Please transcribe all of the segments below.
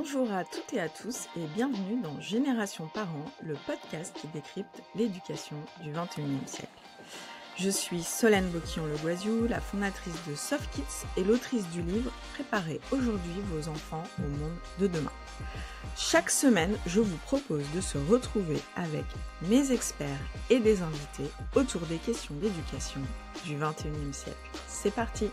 Bonjour à toutes et à tous et bienvenue dans Génération Parents, le podcast qui décrypte l'éducation du XXIe siècle. Je suis Solène Boquillon-Le Goisiou, la fondatrice de Soft Kids et l'autrice du livre « Préparez aujourd'hui vos enfants au monde de demain ». Chaque semaine, je vous propose de se retrouver avec mes experts et des invités autour des questions d'éducation du XXIe siècle. C'est parti!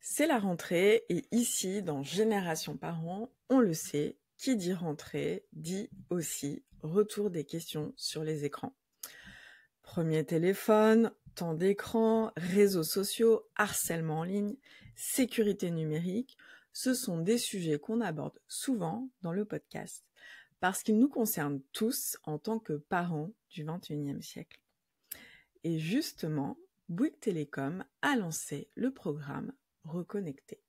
C'est la rentrée et ici, dans Génération Parents, on le sait, qui dit rentrée dit aussi retour des questions sur les écrans. Premier téléphone, temps d'écran, réseaux sociaux, harcèlement en ligne, sécurité numérique, ce sont des sujets qu'on aborde souvent dans le podcast parce qu'ils nous concernent tous en tant que parents du XXIe siècle. Et justement, Bouygues Télécom a lancé le programme Reconnecter.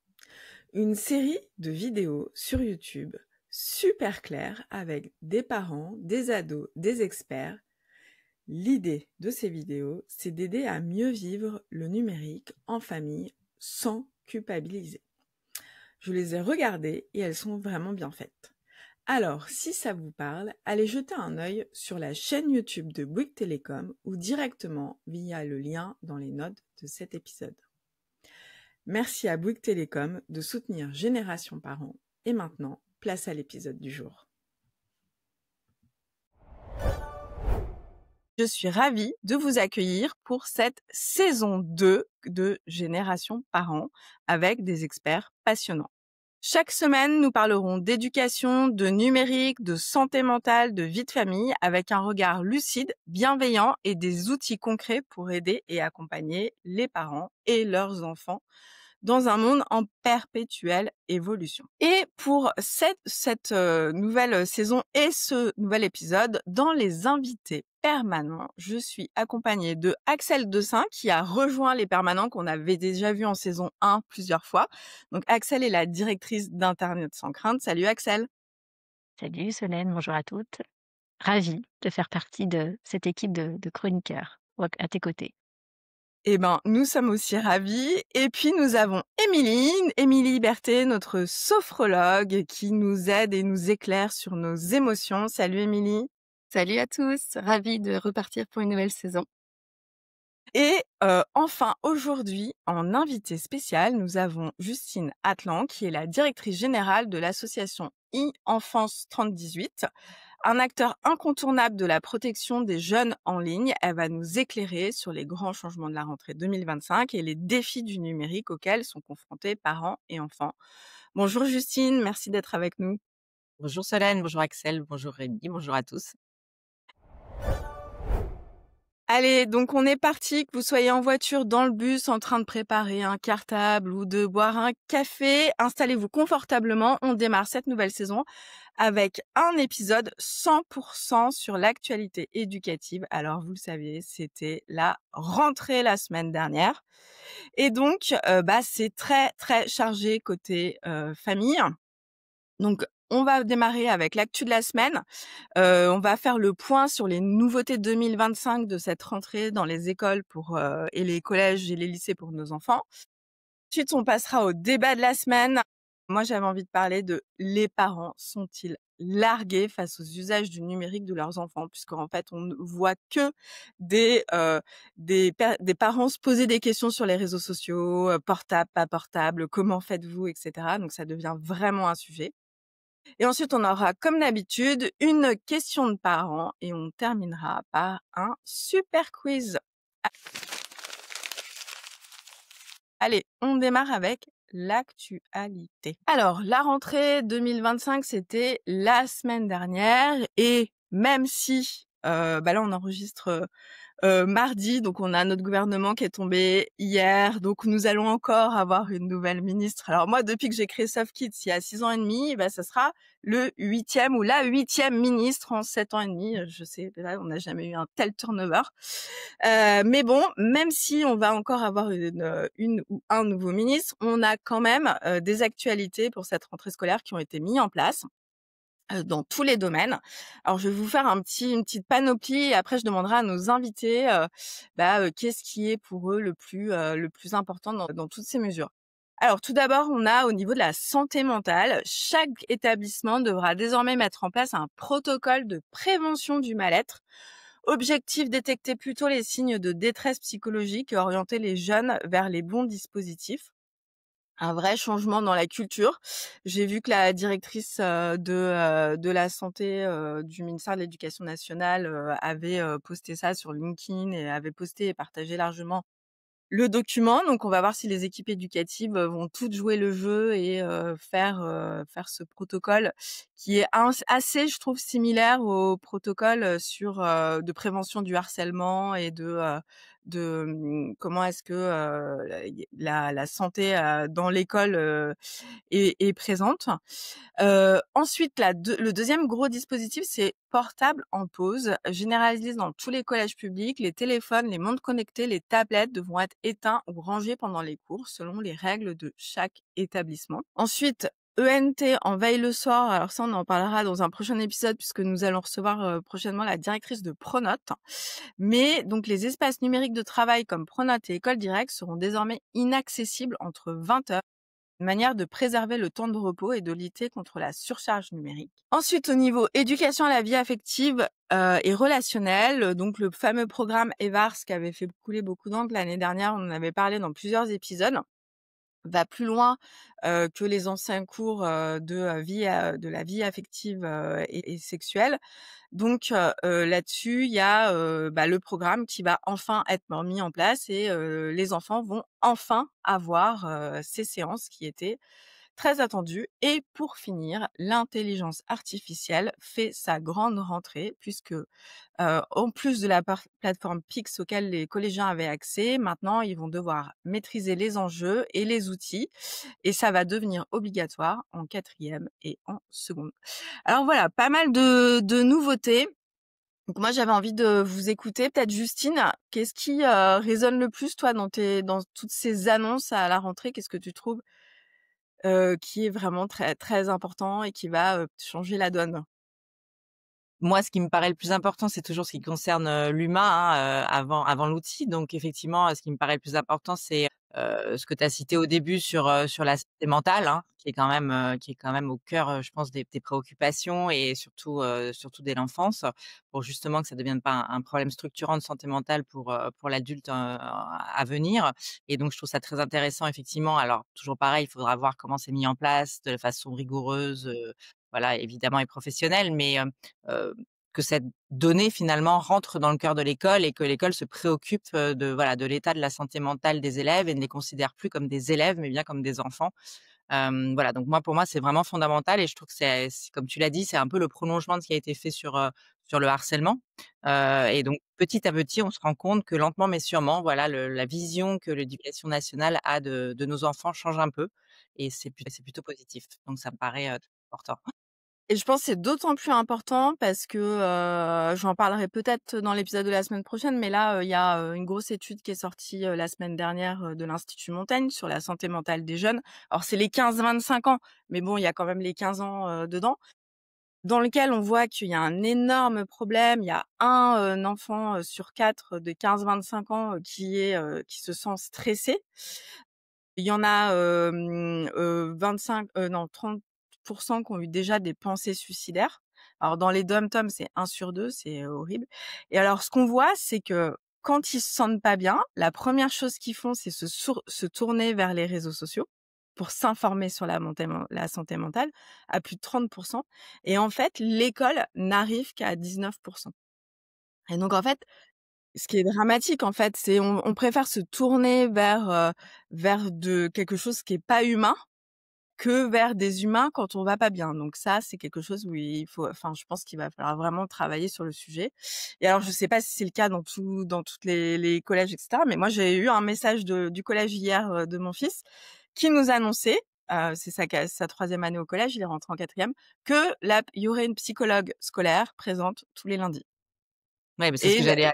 Une série de vidéos sur YouTube super claires avec des parents, des ados, des experts. L'idée de ces vidéos, c'est d'aider à mieux vivre le numérique en famille sans culpabiliser. Je les ai regardées et elles sont vraiment bien faites. Alors, si ça vous parle, allez jeter un œil sur la chaîne YouTube de Bouygues Télécom ou directement via le lien dans les notes de cet épisode. Merci à Bouygues Télécom de soutenir Génération Parents. Et maintenant, place à l'épisode du jour. Je suis ravie de vous accueillir pour cette saison 2 de Génération Parents avec des experts passionnants. Chaque semaine, nous parlerons d'éducation, de numérique, de santé mentale, de vie de famille avec un regard lucide, bienveillant et des outils concrets pour aider et accompagner les parents et leurs enfants dans un monde en perpétuelle évolution. Et pour cette nouvelle saison et ce nouvel épisode, dans les invités permanents, je suis accompagnée de Axel Dessein qui a rejoint les permanents qu'on avait déjà vus en saison 1 plusieurs fois. Donc Axel est la directrice d'Internet sans crainte. Salut Axel. Salut Solène, bonjour à toutes. Ravie de faire partie de cette équipe de chroniqueurs à tes côtés. Eh ben, nous sommes aussi ravis. Et puis, nous avons Émilie Berthet, notre sophrologue, qui nous aide et nous éclaire sur nos émotions. Salut Émilie. Salut à tous, ravie de repartir pour une nouvelle saison. Et enfin, aujourd'hui, en invité spécial, nous avons Justine Atlan, qui est la directrice générale de l'association e-Enfance 3018, un acteur incontournable de la protection des jeunes en ligne. Elle va nous éclairer sur les grands changements de la rentrée 2025 et les défis du numérique auxquels sont confrontés parents et enfants. Bonjour Justine, merci d'être avec nous. Bonjour Solène, bonjour Axel, bonjour Rémi, bonjour à tous. Allez, donc on est parti, que vous soyez en voiture, dans le bus, en train de préparer un cartable ou de boire un café, installez-vous confortablement. On démarre cette nouvelle saison avec un épisode 100% sur l'actualité éducative. Alors, vous le savez, c'était la rentrée la semaine dernière. Et donc, c'est très, très chargé côté famille. Donc, on va démarrer avec l'actu de la semaine. On va faire le point sur les nouveautés 2025 de cette rentrée dans les écoles et les collèges et les lycées pour nos enfants. Ensuite, on passera au débat de la semaine. Moi, j'avais envie de parler de les parents sont-ils largués face aux usages du numérique de leurs enfants, puisqu'en fait, on ne voit que des parents se poser des questions sur les réseaux sociaux, portable, pas portable, comment faites-vous, etc. Donc, ça devient vraiment un sujet. Et ensuite, on aura, comme d'habitude, une question de parents et on terminera par un super quiz. Allez, on démarre avec l'actualité. Alors, la rentrée 2025, c'était la semaine dernière et même si, là, on enregistre mardi, donc on a notre gouvernement qui est tombé hier, donc nous allons encore avoir une nouvelle ministre. Alors moi, depuis que j'ai créé Soft Kids il y a 6 ans et demi, ça sera le 8e ou la 8e ministre en 7 ans et demi. Je sais, là, on n'a jamais eu un tel turnover. Mais bon, même si on va encore avoir une ou un nouveau ministre, on a quand même des actualités pour cette rentrée scolaire qui ont été mises en place dans tous les domaines. Alors, je vais vous faire une petite panoplie et après, je demanderai à nos invités qu'est-ce qui est pour eux le plus important dans toutes ces mesures. Alors tout d'abord, on a au niveau de la santé mentale, chaque établissement devra désormais mettre en place un protocole de prévention du mal-être. Objectif, détecter plutôt les signes de détresse psychologique et orienter les jeunes vers les bons dispositifs. Un vrai changement dans la culture. J'ai vu que la directrice, de la santé, du ministère de l'Éducation nationale, avait, posté ça sur LinkedIn et avait posté et partagé largement le document. Donc on va voir si les équipes éducatives, vont toutes jouer le jeu et faire ce protocole qui est assez, je trouve, similaire au protocole, de prévention du harcèlement et comment est-ce que, la santé, dans l'école, est présente. Ensuite, le deuxième gros dispositif, c'est portable en pause. Généralisé dans tous les collèges publics, les téléphones, les montres connectées, les tablettes devront être éteints ou rangés pendant les cours selon les règles de chaque établissement. Ensuite, ENT en veille le soir. Alors ça, on en parlera dans un prochain épisode puisque nous allons recevoir prochainement la directrice de Pronote. Mais donc les espaces numériques de travail comme Pronote et École Directe seront désormais inaccessibles entre 20h, une manière de préserver le temps de repos et de lutter contre la surcharge numérique. Ensuite, au niveau éducation à la vie affective et relationnelle, donc le fameux programme EVARS qui avait fait couler beaucoup d'encre l'année dernière, on en avait parlé dans plusieurs épisodes, va plus loin que les anciens cours de la vie affective et sexuelle. Donc là-dessus, il y a le programme qui va enfin être mis en place et les enfants vont enfin avoir ces séances qui étaient très attendues. Et pour finir, l'intelligence artificielle fait sa grande rentrée puisque en plus de la plateforme Pix auquel les collégiens avaient accès, maintenant ils vont devoir maîtriser les enjeux et les outils et ça va devenir obligatoire en 4e et en seconde. Alors voilà, pas mal de nouveautés. Donc moi, j'avais envie de vous écouter. Peut-être Justine, qu'est-ce qui résonne le plus, toi, dans toutes ces annonces à la rentrée? Qu'est-ce que tu trouves qui est vraiment très, très important et qui va changer la donne? Moi, ce qui me paraît le plus important, c'est toujours ce qui concerne, l'humain, hein, avant l'outil. Donc effectivement, ce qui me paraît le plus important, c'est, ce que tu as cité au début sur la santé mentale, hein, qui est quand même au cœur, je pense des préoccupations et surtout dès l'enfance, pour justement que ça ne devienne pas un problème structurant de santé mentale pour l'adulte, à venir. Et donc je trouve ça très intéressant effectivement. Alors toujours pareil, il faudra voir comment c'est mis en place de façon rigoureuse, voilà, évidemment et professionnelle, mais heu, que cette donnée finalement rentre dans le cœur de l'école et que l'école se préoccupe, de l'état de la santé mentale des élèves et ne les considère plus comme des élèves, mais bien comme des enfants. Voilà, donc pour moi, c'est vraiment fondamental et je trouve que c'est comme tu l'as dit, c'est un peu le prolongement de ce qui a été fait sur le harcèlement. Et donc petit à petit, on se rend compte que lentement mais sûrement, voilà, la vision que l'éducation nationale a de nos enfants change un peu et c'est plutôt positif. Donc ça me paraît, très important. Et je pense que c'est d'autant plus important parce que, j'en parlerai peut-être dans l'épisode de la semaine prochaine, mais là, il y a, une grosse étude qui est sortie, la semaine dernière, de l'Institut Montaigne sur la santé mentale des jeunes. Alors c'est les 15-25 ans, mais bon, il y a quand même les 15 ans, dedans, dans lequel on voit qu'il y a un énorme problème. Il y a un enfant, sur 4 de 15-25 ans, qui se sent stressé. Il y en a, 25 non 30 qui ont eu déjà des pensées suicidaires. Alors dans les DOM-TOM, c'est 1 sur 2, c'est horrible. Et alors ce qu'on voit, c'est que quand ils se sentent pas bien, la première chose qu'ils font, c'est se tourner vers les réseaux sociaux pour s'informer sur la santé mentale à plus de 30. Et en fait, l'école n'arrive qu'à 19. Et donc en fait, ce qui est dramatique, en fait, c'est on préfère se tourner vers de quelque chose qui est pas humain, que vers des humains quand on va pas bien. Donc ça, c'est quelque chose où je pense qu'il va falloir vraiment travailler sur le sujet. Et alors, je sais pas si c'est le cas dans toutes les collèges, et cetera, mais moi, j'ai eu un message du collège hier, de mon fils, qui nous annonçait, c'est sa 3e année au collège, il est rentré en 4e, que il y aurait une psychologue scolaire présente tous les lundis. Ouais, mais c'est ce Et que le j'allais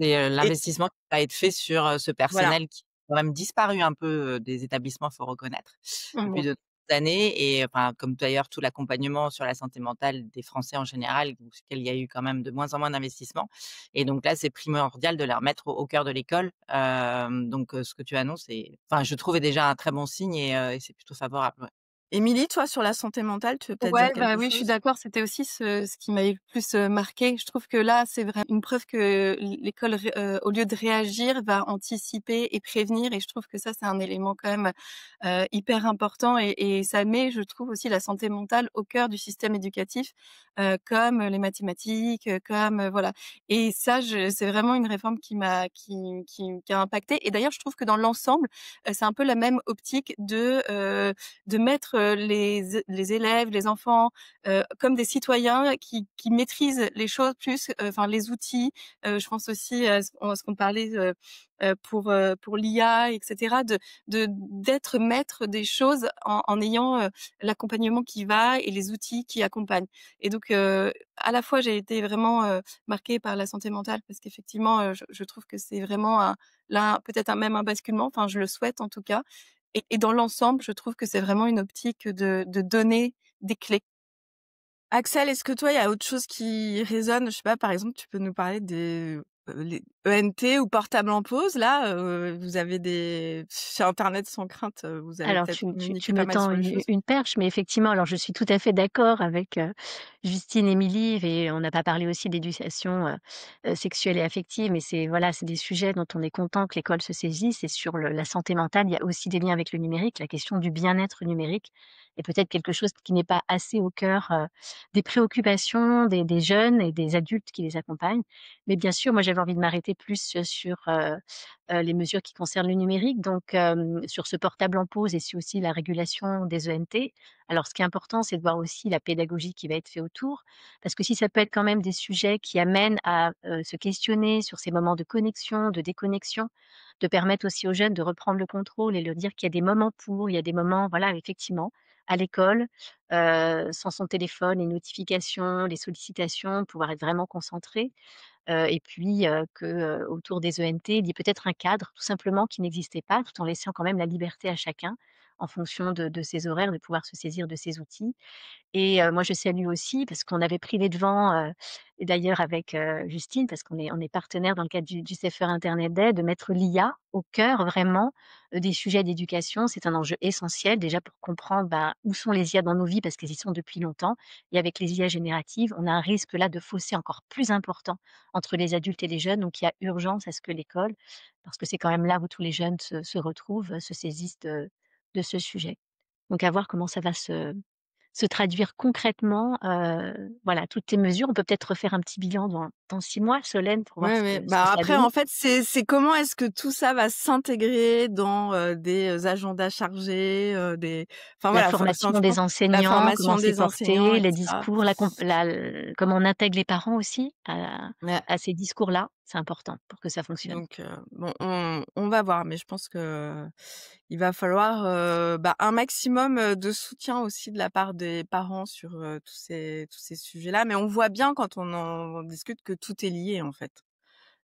c'est, et l'investissement qui va être fait sur, ce voilà. personnel qui a quand même disparu un peu, des établissements, faut reconnaître, depuis Mmh. de années et enfin, comme d'ailleurs tout l'accompagnement sur la santé mentale des Français en général, dans lequel il y a eu quand même de moins en moins d'investissements et donc là, c'est primordial de les remettre au cœur de l'école. Donc ce que tu annonces enfin, je trouve est déjà un très bon signe et c'est plutôt favorable, ouais. Émilie, toi, sur la santé mentale, tu veux peut-être Ouais, dire bah, quelque oui, je suis chose? d'accord. C'était aussi ce qui m'avait le plus, marquée. Je trouve que là, c'est vraiment une preuve que l'école au lieu de réagir, va anticiper et prévenir et je trouve que ça, c'est un élément quand même, hyper important et ça met, je trouve aussi la santé mentale au cœur du système éducatif, comme les mathématiques, comme, voilà et ça, c'est vraiment une réforme qui a impacté et d'ailleurs, je trouve que dans l'ensemble, c'est un peu la même optique de mettre, les élèves, les enfants, comme des citoyens qui maîtrisent les choses plus, enfin les outils. Je pense aussi à ce qu'on parlait, pour l'IA et cetera, d'être maître des choses en ayant, l'accompagnement qui va et les outils qui accompagnent et donc à la fois j'ai été vraiment, marquée par la santé mentale parce qu'effectivement, je trouve que c'est vraiment là peut-être même un basculement, enfin je le souhaite en tout cas et dans l'ensemble, je trouve que c'est vraiment une optique de donner des clés. Axel, est-ce que toi, il y a autre chose qui résonne? Je sais pas, par exemple, tu peux nous parler des, les ENT ou portables en pause là, vous avez chez internet sans crainte, vous avez Alors peut-être tu communiqué me pas mal tends sur les une choses? une perche, mais effectivement, alors je suis tout à fait d'accord avec, Justine, Émilie et on n'a pas parlé aussi d'éducation, sexuelle et affective, mais c'est voilà, c'est des sujets dont on est content que l'école se saisisse et sur la santé mentale, il y a aussi des liens avec le numérique. La question du bien-être numérique est peut-être quelque chose qui n'est pas assez au cœur, des préoccupations des jeunes et des adultes qui les accompagnent. Mais bien sûr, moi j'avais envie de m'arrêter plus, sur, les mesures qui concernent le numérique, donc sur ce portable en pause et sur aussi la régulation des ENT. Alors ce qui est important, c'est de voir aussi la pédagogie qui va être faite autour, parce que si ça peut être quand même des sujets qui amènent à, se questionner sur ces moments de connexion, de déconnexion, de permettre aussi aux jeunes de reprendre le contrôle et leur dire qu'il y a des moments il y a des moments, voilà, effectivement, à l'école, sans son téléphone, les notifications, les sollicitations, pouvoir être vraiment concentré. Et puis, autour des ENT, il y ait peut-être un cadre tout simplement qui n'existait pas, tout en laissant quand même la liberté à chacun, en fonction de ses horaires, de pouvoir se saisir de ces outils. Et moi, je salue aussi parce qu'on avait pris les devants, et d'ailleurs avec, Justine, parce qu'on est partenaire dans le cadre du CFR Internet Day, de mettre l'IA au cœur vraiment, des sujets d'éducation. C'est un enjeu essentiel déjà pour comprendre, bah, où sont les IA dans nos vies parce qu'elles y sont depuis longtemps et avec les IA génératives, on a un risque là de fossé encore plus important entre les adultes et les jeunes. Donc il y a urgence à ce que l'école, parce que c'est quand même là où tous les jeunes se retrouvent, se saisissent de ce sujet. Donc à voir comment ça va se traduire concrètement, voilà, toutes tes mesures. On peut peut-être refaire un petit bilan dans 6 mois, Solène, pour voir Ouais, ce ouais. que Bah, ça a après, donné. en fait, c'est comment est-ce que tout ça va s'intégrer dans, des, agendas chargés, enfin La voilà, enfin, je formation pense des la enseignants, comment formation c'est des enseignants porté, et les cetera. discours, comment on intègre les parents aussi Ouais, à ces discours-là, c'est important pour que ça fonctionne. donc bon, on va voir, mais je pense que il va falloir, bah, un maximum, de soutien aussi de la part des parents sur, tous ces sujets-là, mais on voit bien quand on en discute que tout est lié, en fait.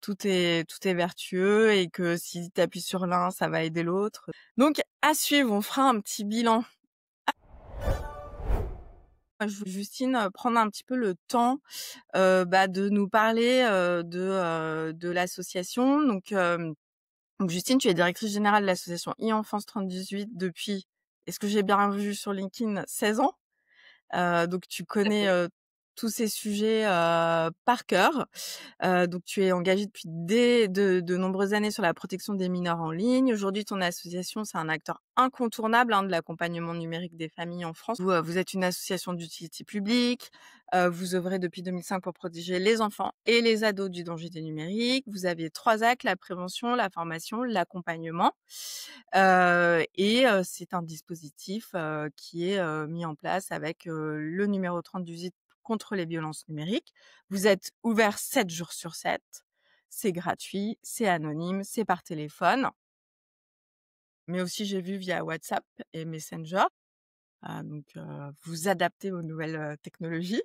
Tout est vertueux et que si tu appuies sur l'un, ça va aider l'autre. Donc à suivre, on fera un petit bilan. Je veux Justine, prendre un petit peu le temps, bah, de nous parler, de l'association. Donc Justine, tu es directrice générale de l'association e-Enfance 3018 depuis, est-ce que j'ai bien vu sur LinkedIn, 16 ans? Donc tu Tout à connais, fait. tous ces sujets, par cœur. Donc tu es engagée depuis de nombreuses années sur la protection des mineurs en ligne. Aujourd'hui, ton association, c'est un acteur incontournable, hein, de l'accompagnement numérique des familles en France. Vous êtes une association d'utilité publique, vous œuvrez depuis 2005 pour protéger les enfants et les ados du danger des numériques. Vous avez 3 axes: la prévention, la formation, l'accompagnement. C'est un dispositif, qui est, mis en place avec, le numéro 3018 contre les violences numériques. Vous êtes ouvert 7 jours sur 7. C'est gratuit, c'est anonyme, c'est par téléphone, mais aussi j'ai vu via WhatsApp et Messenger. Donc vous adapter aux nouvelles, technologies.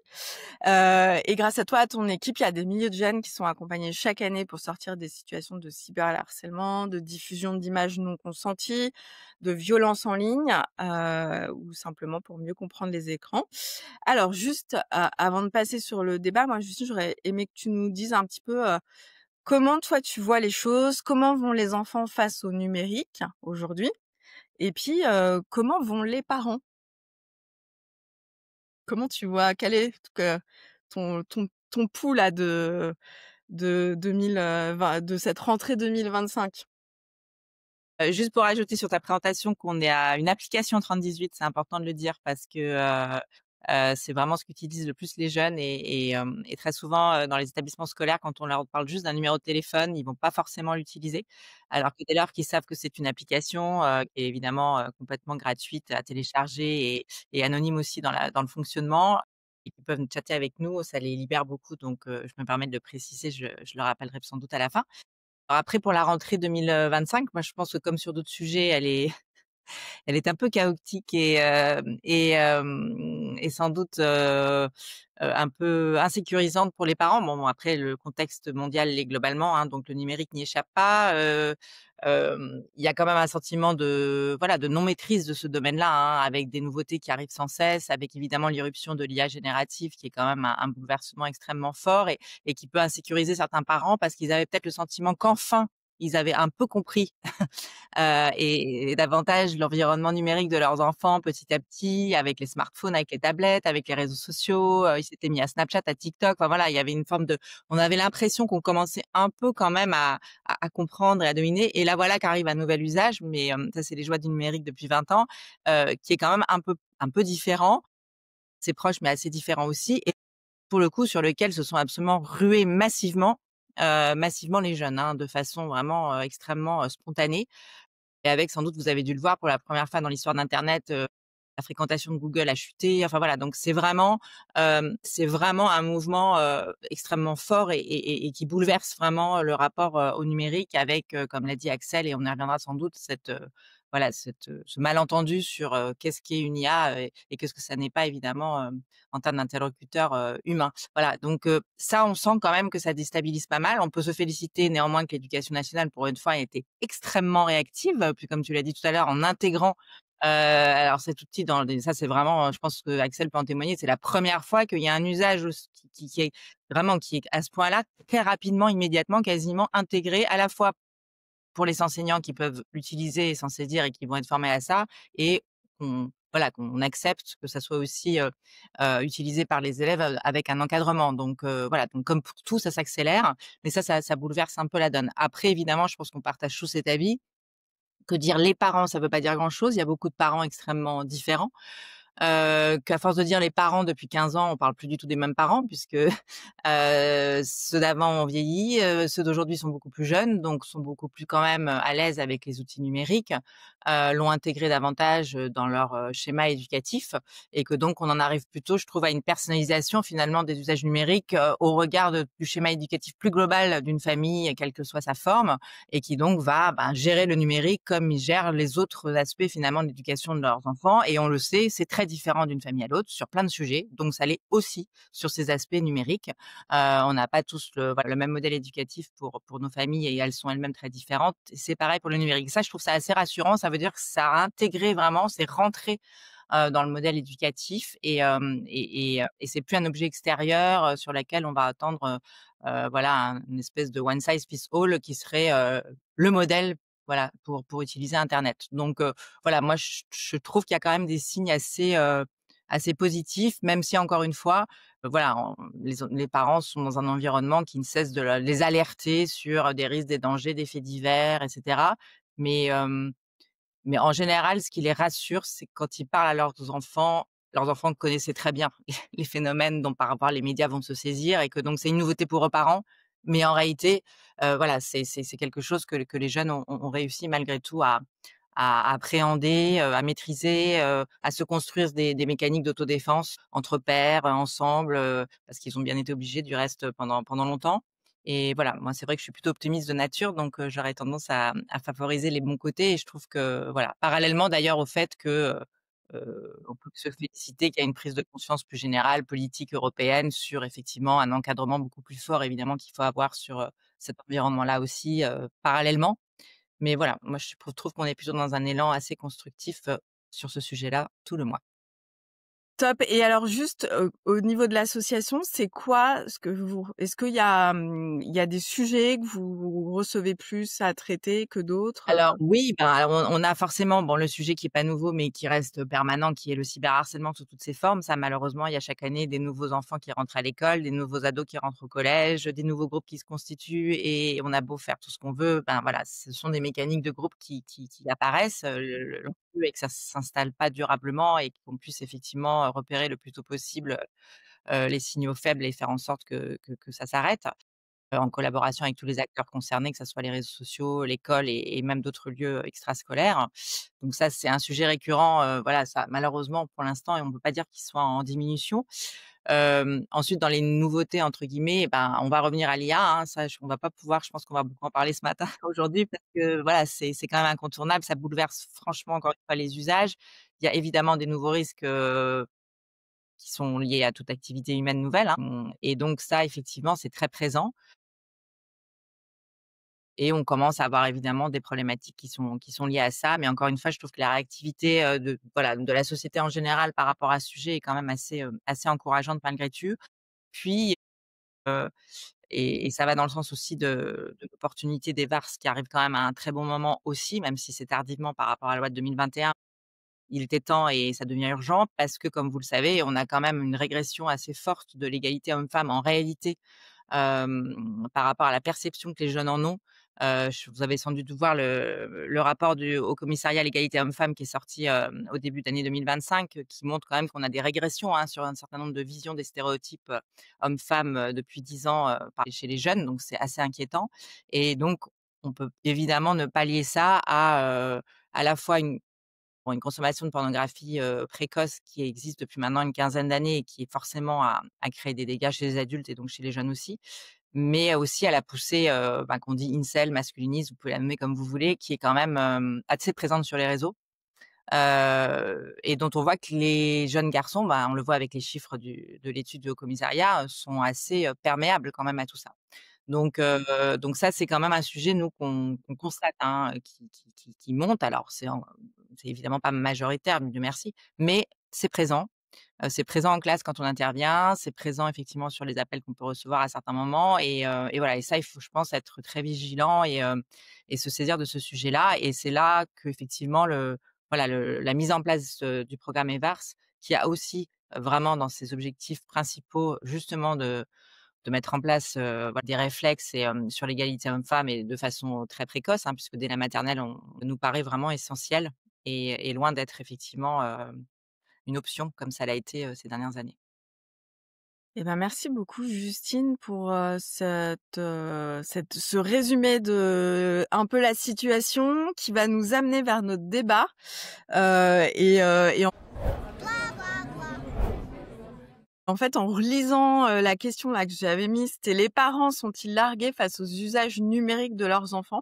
Et grâce à toi, à ton équipe, il y a des milliers de jeunes qui sont accompagnés chaque année pour sortir des situations de cyberharcèlement, de diffusion d'images non consenties, de violences en ligne, ou simplement pour mieux comprendre les écrans. Alors juste, avant de passer sur le débat, moi, Justine, j'aurais aimé que tu nous dises un petit peu, comment toi tu vois les choses? Comment vont les enfants face au numérique aujourd'hui? Et puis, comment vont les parents? Comment tu vois? Quel est que ton pouls là de 2020 de cette rentrée 2025? Juste pour ajouter sur ta présentation qu'on est à une application 3018, c'est important de le dire parce que, c'est vraiment ce qu'utilisent le plus les jeunes et très souvent, dans les établissements scolaires, quand on leur parle juste d'un numéro de téléphone, ils vont pas forcément l'utiliser. Alors que dès lors qu'ils savent que c'est une application, qui est évidemment, complètement gratuite à télécharger et anonyme aussi dans le fonctionnement et qui peuvent chatter avec nous, ça les libère beaucoup donc je me permets de le préciser, je le rappellerai sans doute à la fin. Alors après pour la rentrée 2025, moi je pense que comme sur d'autres sujets, elle est un peu chaotique et sans doute, un peu insécurisante pour les parents. Bon, après le contexte mondial l'est globalement, hein, donc le numérique n'y échappe pas. Il y a quand même un sentiment de, voilà, de non-maîtrise de ce domaine-là, hein, avec des nouveautés qui arrivent sans cesse, avec évidemment l'irruption de l'IA générative qui est quand même un bouleversement extrêmement fort et qui peut insécuriser certains parents parce qu'ils avaient peut-être le sentiment qu'enfin, ils avaient un peu compris et davantage l'environnement numérique de leurs enfants petit à petit, avec les smartphones, avec les tablettes, avec les réseaux sociaux. Ils s'étaient mis à Snapchat, à TikTok. Enfin voilà, il y avait une forme de, on avait l'impression qu'on commençait un peu quand même à comprendre et à dominer. Et là voilà qu'arrive un nouvel usage, mais ça c'est les joies du numérique depuis 20 ans, qui est quand même un peu différent. C'est proche, mais assez différent aussi. Et pour le coup, sur lequel se sont absolument rués massivement les jeunes, hein, de façon vraiment extrêmement spontanée. Et avec sans doute, vous avez dû le voir pour la première fois dans l'histoire d'internet, la fréquentation de Google a chuté. Enfin voilà, donc c'est vraiment un mouvement, extrêmement fort et qui bouleverse vraiment le rapport, au numérique avec, comme l'a dit Axel et on y reviendra sans doute, voilà, ce malentendu sur, qu'est-ce qu'est une IA et qu'est-ce que ça n'est pas évidemment, en termes d'interlocuteur, humain. Voilà, donc ça, on sent quand même que ça déstabilise pas mal. On peut se féliciter néanmoins que l'éducation nationale, pour une fois, a été extrêmement réactive, puis comme tu l'as dit tout à l'heure, en intégrant, alors cet outil dans des, ça c'est vraiment, je pense qu'Axel peut en témoigner, c'est la première fois qu'il y a un usage qui est vraiment, qui est à ce point-là, très rapidement, immédiatement, quasiment intégré à la fois pour les enseignants qui peuvent l'utiliser et s'en saisir et qui vont être formés à ça et qu'on accepte que ça soit aussi, utilisé par les élèves, avec un encadrement donc voilà, donc comme pour tout, ça s'accélère, mais ça bouleverse un peu la donne. Après évidemment, je pense qu'on partage tous cet avis, que dire les parents, ça veut pas dire grand-chose. Il y a beaucoup de parents extrêmement différents. Qu'à force de dire les parents depuis 15 ans, on parle plus du tout des mêmes parents puisque, ceux d'avant ont vieilli, ceux d'aujourd'hui sont beaucoup plus jeunes, donc sont beaucoup plus quand même, à l'aise avec les outils numériques, l'ont intégré davantage, dans leur, schéma éducatif et que donc on en arrive plutôt, je trouve, à une personnalisation finalement des usages numériques, au regard du schéma éducatif plus global d'une famille, quelle que soit sa forme et qui donc va, ben, gérer le numérique comme ils gèrent les autres aspects finalement de l'éducation de leurs enfants et on le sait, c'est très différent d'une famille à l'autre sur plein de sujets, donc ça l'est aussi sur ces aspects numériques. On n'a pas tous le même modèle éducatif pour nos familles et elles sont elles-mêmes très différentes. C'est pareil pour le numérique. Ça, je trouve ça assez rassurant. Ça veut dire que ça a intégré vraiment, c'est rentré dans le modèle éducatif et c'est plus un objet extérieur sur lequel on va attendre voilà une espèce de one size fits all qui serait le modèle voilà pour utiliser internet. Donc voilà, moi je trouve qu'il y a quand même des signes assez positifs, même si encore une fois voilà les parents sont dans un environnement qui ne cesse de les alerter sur des risques, des dangers, des faits divers, etc. Mais mais en général, ce qui les rassure, c'est que quand ils parlent à leurs enfants connaissaient très bien les phénomènes dont par rapport les médias vont se saisir et que donc c'est une nouveauté pour eux parents. Mais en réalité, voilà, c'est quelque chose que les jeunes ont réussi malgré tout à appréhender, à maîtriser, à se construire des mécaniques d'autodéfense entre pairs, ensemble, parce qu'ils ont bien été obligés du reste pendant longtemps. Et voilà, moi, c'est vrai que je suis plutôt optimiste de nature, donc j'aurais tendance à favoriser les bons côtés et je trouve que voilà, parallèlement d'ailleurs au fait que, on peut se féliciter qu'il y a une prise de conscience plus générale, politique européenne sur effectivement un encadrement beaucoup plus fort évidemment qu'il faut avoir sur, cet environnement-là aussi, parallèlement. Mais voilà, moi je trouve qu'on est plutôt dans un élan assez constructif, sur ce sujet-là, tout le mois. Top. Et alors juste, au niveau de l'association, c'est quoi ce que vous est-ce il y a des sujets que vous recevez plus à traiter que d'autres? Alors oui, ben, alors on a forcément, bon, le sujet qui est pas nouveau, mais qui reste permanent, qui est le cyberharcèlement sous toutes ses formes. Ça, malheureusement, il y a chaque année des nouveaux enfants qui rentrent à l'école, des nouveaux ados qui rentrent au collège, des nouveaux groupes qui se constituent et on a beau faire tout ce qu'on veut, ben, voilà, ce sont des mécaniques de groupe qui apparaissent, le et que ça s'installe pas durablement et qu'on puisse effectivement, repérer le plus tôt possible, les signaux faibles et faire en sorte que ça s'arrête. En collaboration avec tous les acteurs concernés, que ça soit les réseaux sociaux, l'école et même d'autres lieux extrascolaires. Donc ça, c'est un sujet récurrent, voilà, ça malheureusement pour l'instant et on ne peut pas dire qu'il soit en diminution. Ensuite dans les «nouveautés» entre guillemets, ben, on va revenir à l'IA, hein, ça on va pas pouvoir je pense qu'on va beaucoup en parler ce matin, aujourd'hui parce que voilà, c'est quand même incontournable, ça bouleverse franchement encore une fois les usages. Il y a évidemment des nouveaux risques, qui sont liés à toute activité humaine nouvelle, hein, et donc ça effectivement c'est très présent. Et on commence à avoir évidemment des problématiques qui sont liées à ça. Mais encore une fois, je trouve que la réactivité, de la société en général par rapport à ce sujet est quand même assez encourageante malgré tout. Puis, heu et ça va dans le sens aussi de l'opportunité des VARS qui arrive quand même à un très bon moment aussi, même si c'est tardivement par rapport à la loi de 2021. Il était temps et ça devient urgent parce que comme vous le savez, on a quand même une régression assez forte de l'égalité homme-femme en réalité, par rapport à la perception que les jeunes en ont. Vous avez sans doute dû voir le rapport du Haut Commissariat à l'égalité hommes-femmes qui est sorti, au début d'année 2025, qui montre quand même qu'on a des régressions, hein, sur un certain nombre de visions des stéréotypes, hommes-femmes, depuis 10 ans, chez les jeunes, donc c'est assez inquiétant et donc on peut évidemment ne pas lier ça à la fois une consommation de pornographie, précoce qui existe depuis maintenant une quinzaine d'années et qui est forcément à créer des dégâts chez les adultes et donc chez les jeunes aussi, mais aussi à la poussée, qu'on dit incel, masculinisme, vous pouvez la nommer comme vous voulez, qui est quand même, assez présente sur les réseaux, et dont on voit que les jeunes garçons, on le voit avec les chiffres de l'étude du Haut Commissariat, sont assez, perméables quand même à tout ça. Donc ça, c'est quand même un sujet, nous, qu'on constate, hein, qui monte. Alors c'est évidemment pas majoritaire, Dieu merci, mais c'est présent en classe quand on intervient, c'est présent effectivement sur les appels qu'on peut recevoir à certains moments et voilà et ça, il faut, je pense, être très vigilant et se saisir de ce sujet-là et c'est là qu'effectivement la mise en place, du programme EVARS qui a aussi, vraiment dans ses objectifs principaux, justement de mettre en place, voilà des réflexes et sur l'égalité homme-femme et de façon très précoce, hein, puisque dès la maternelle, on nous paraît vraiment essentiel et loin d'être effectivement, une option comme ça l'a été, ces dernières années. Eh ben, merci beaucoup Justine pour, ce résumé de un peu la situation qui va nous amener vers notre débat, et en fait, en relisant, la question là que j'avais mise, c'était: «Les parents sont-ils largués face aux usages numériques de leurs enfants?»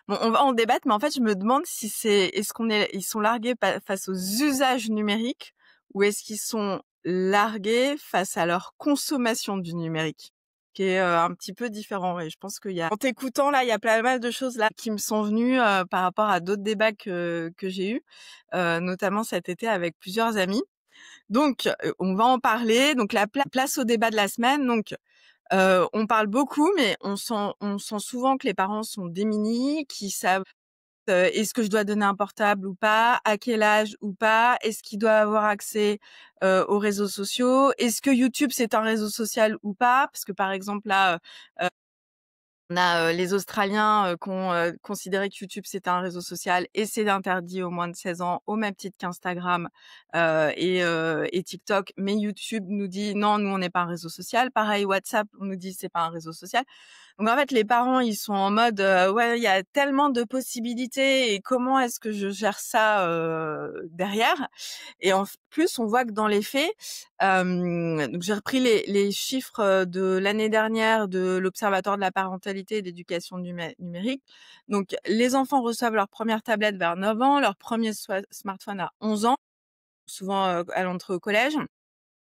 Bon, on va en débattre, mais en fait, je me demande si ils sont largués face aux usages numériques ou est-ce qu'ils sont largués face à leur consommation du numérique, qui est un petit peu différent. Et je pense en t'écoutant là, il y a pas mal de choses là qui me sont venues par rapport à d'autres débats que j'ai eus, notamment cet été avec plusieurs amis. Donc, on va en parler. Donc, place au débat de la semaine. Donc, on parle beaucoup, mais on sent souvent que les parents sont démunis, qui savent est-ce que je dois donner un portable ou pas, à quel âge ou pas, est-ce qu'il doit avoir accès aux réseaux sociaux, est-ce que YouTube c'est un réseau social ou pas, parce que par exemple là, on a, les Australiens, qui ont, considéré que YouTube c'était un réseau social et c'est interdit aux moins de 16 ans, au même titre qu'Instagram, et TikTok. Mais YouTube nous dit: «Non, nous on n'est pas un réseau social». Pareil WhatsApp, on nous dit: «C'est pas un réseau social». Donc en fait, les parents, ils sont en mode, «Ouais, il y a tellement de possibilités et comment est-ce que je gère ça, derrière?» Et en plus, on voit que dans les faits, donc j'ai repris les chiffres, de l'année dernière de l'Observatoire de la parentalité et de l'éducation numérique. Donc les enfants reçoivent leur première tablette vers 9 ans, leur premier smartphone à 11 ans. souvent, à l'entrée au collège.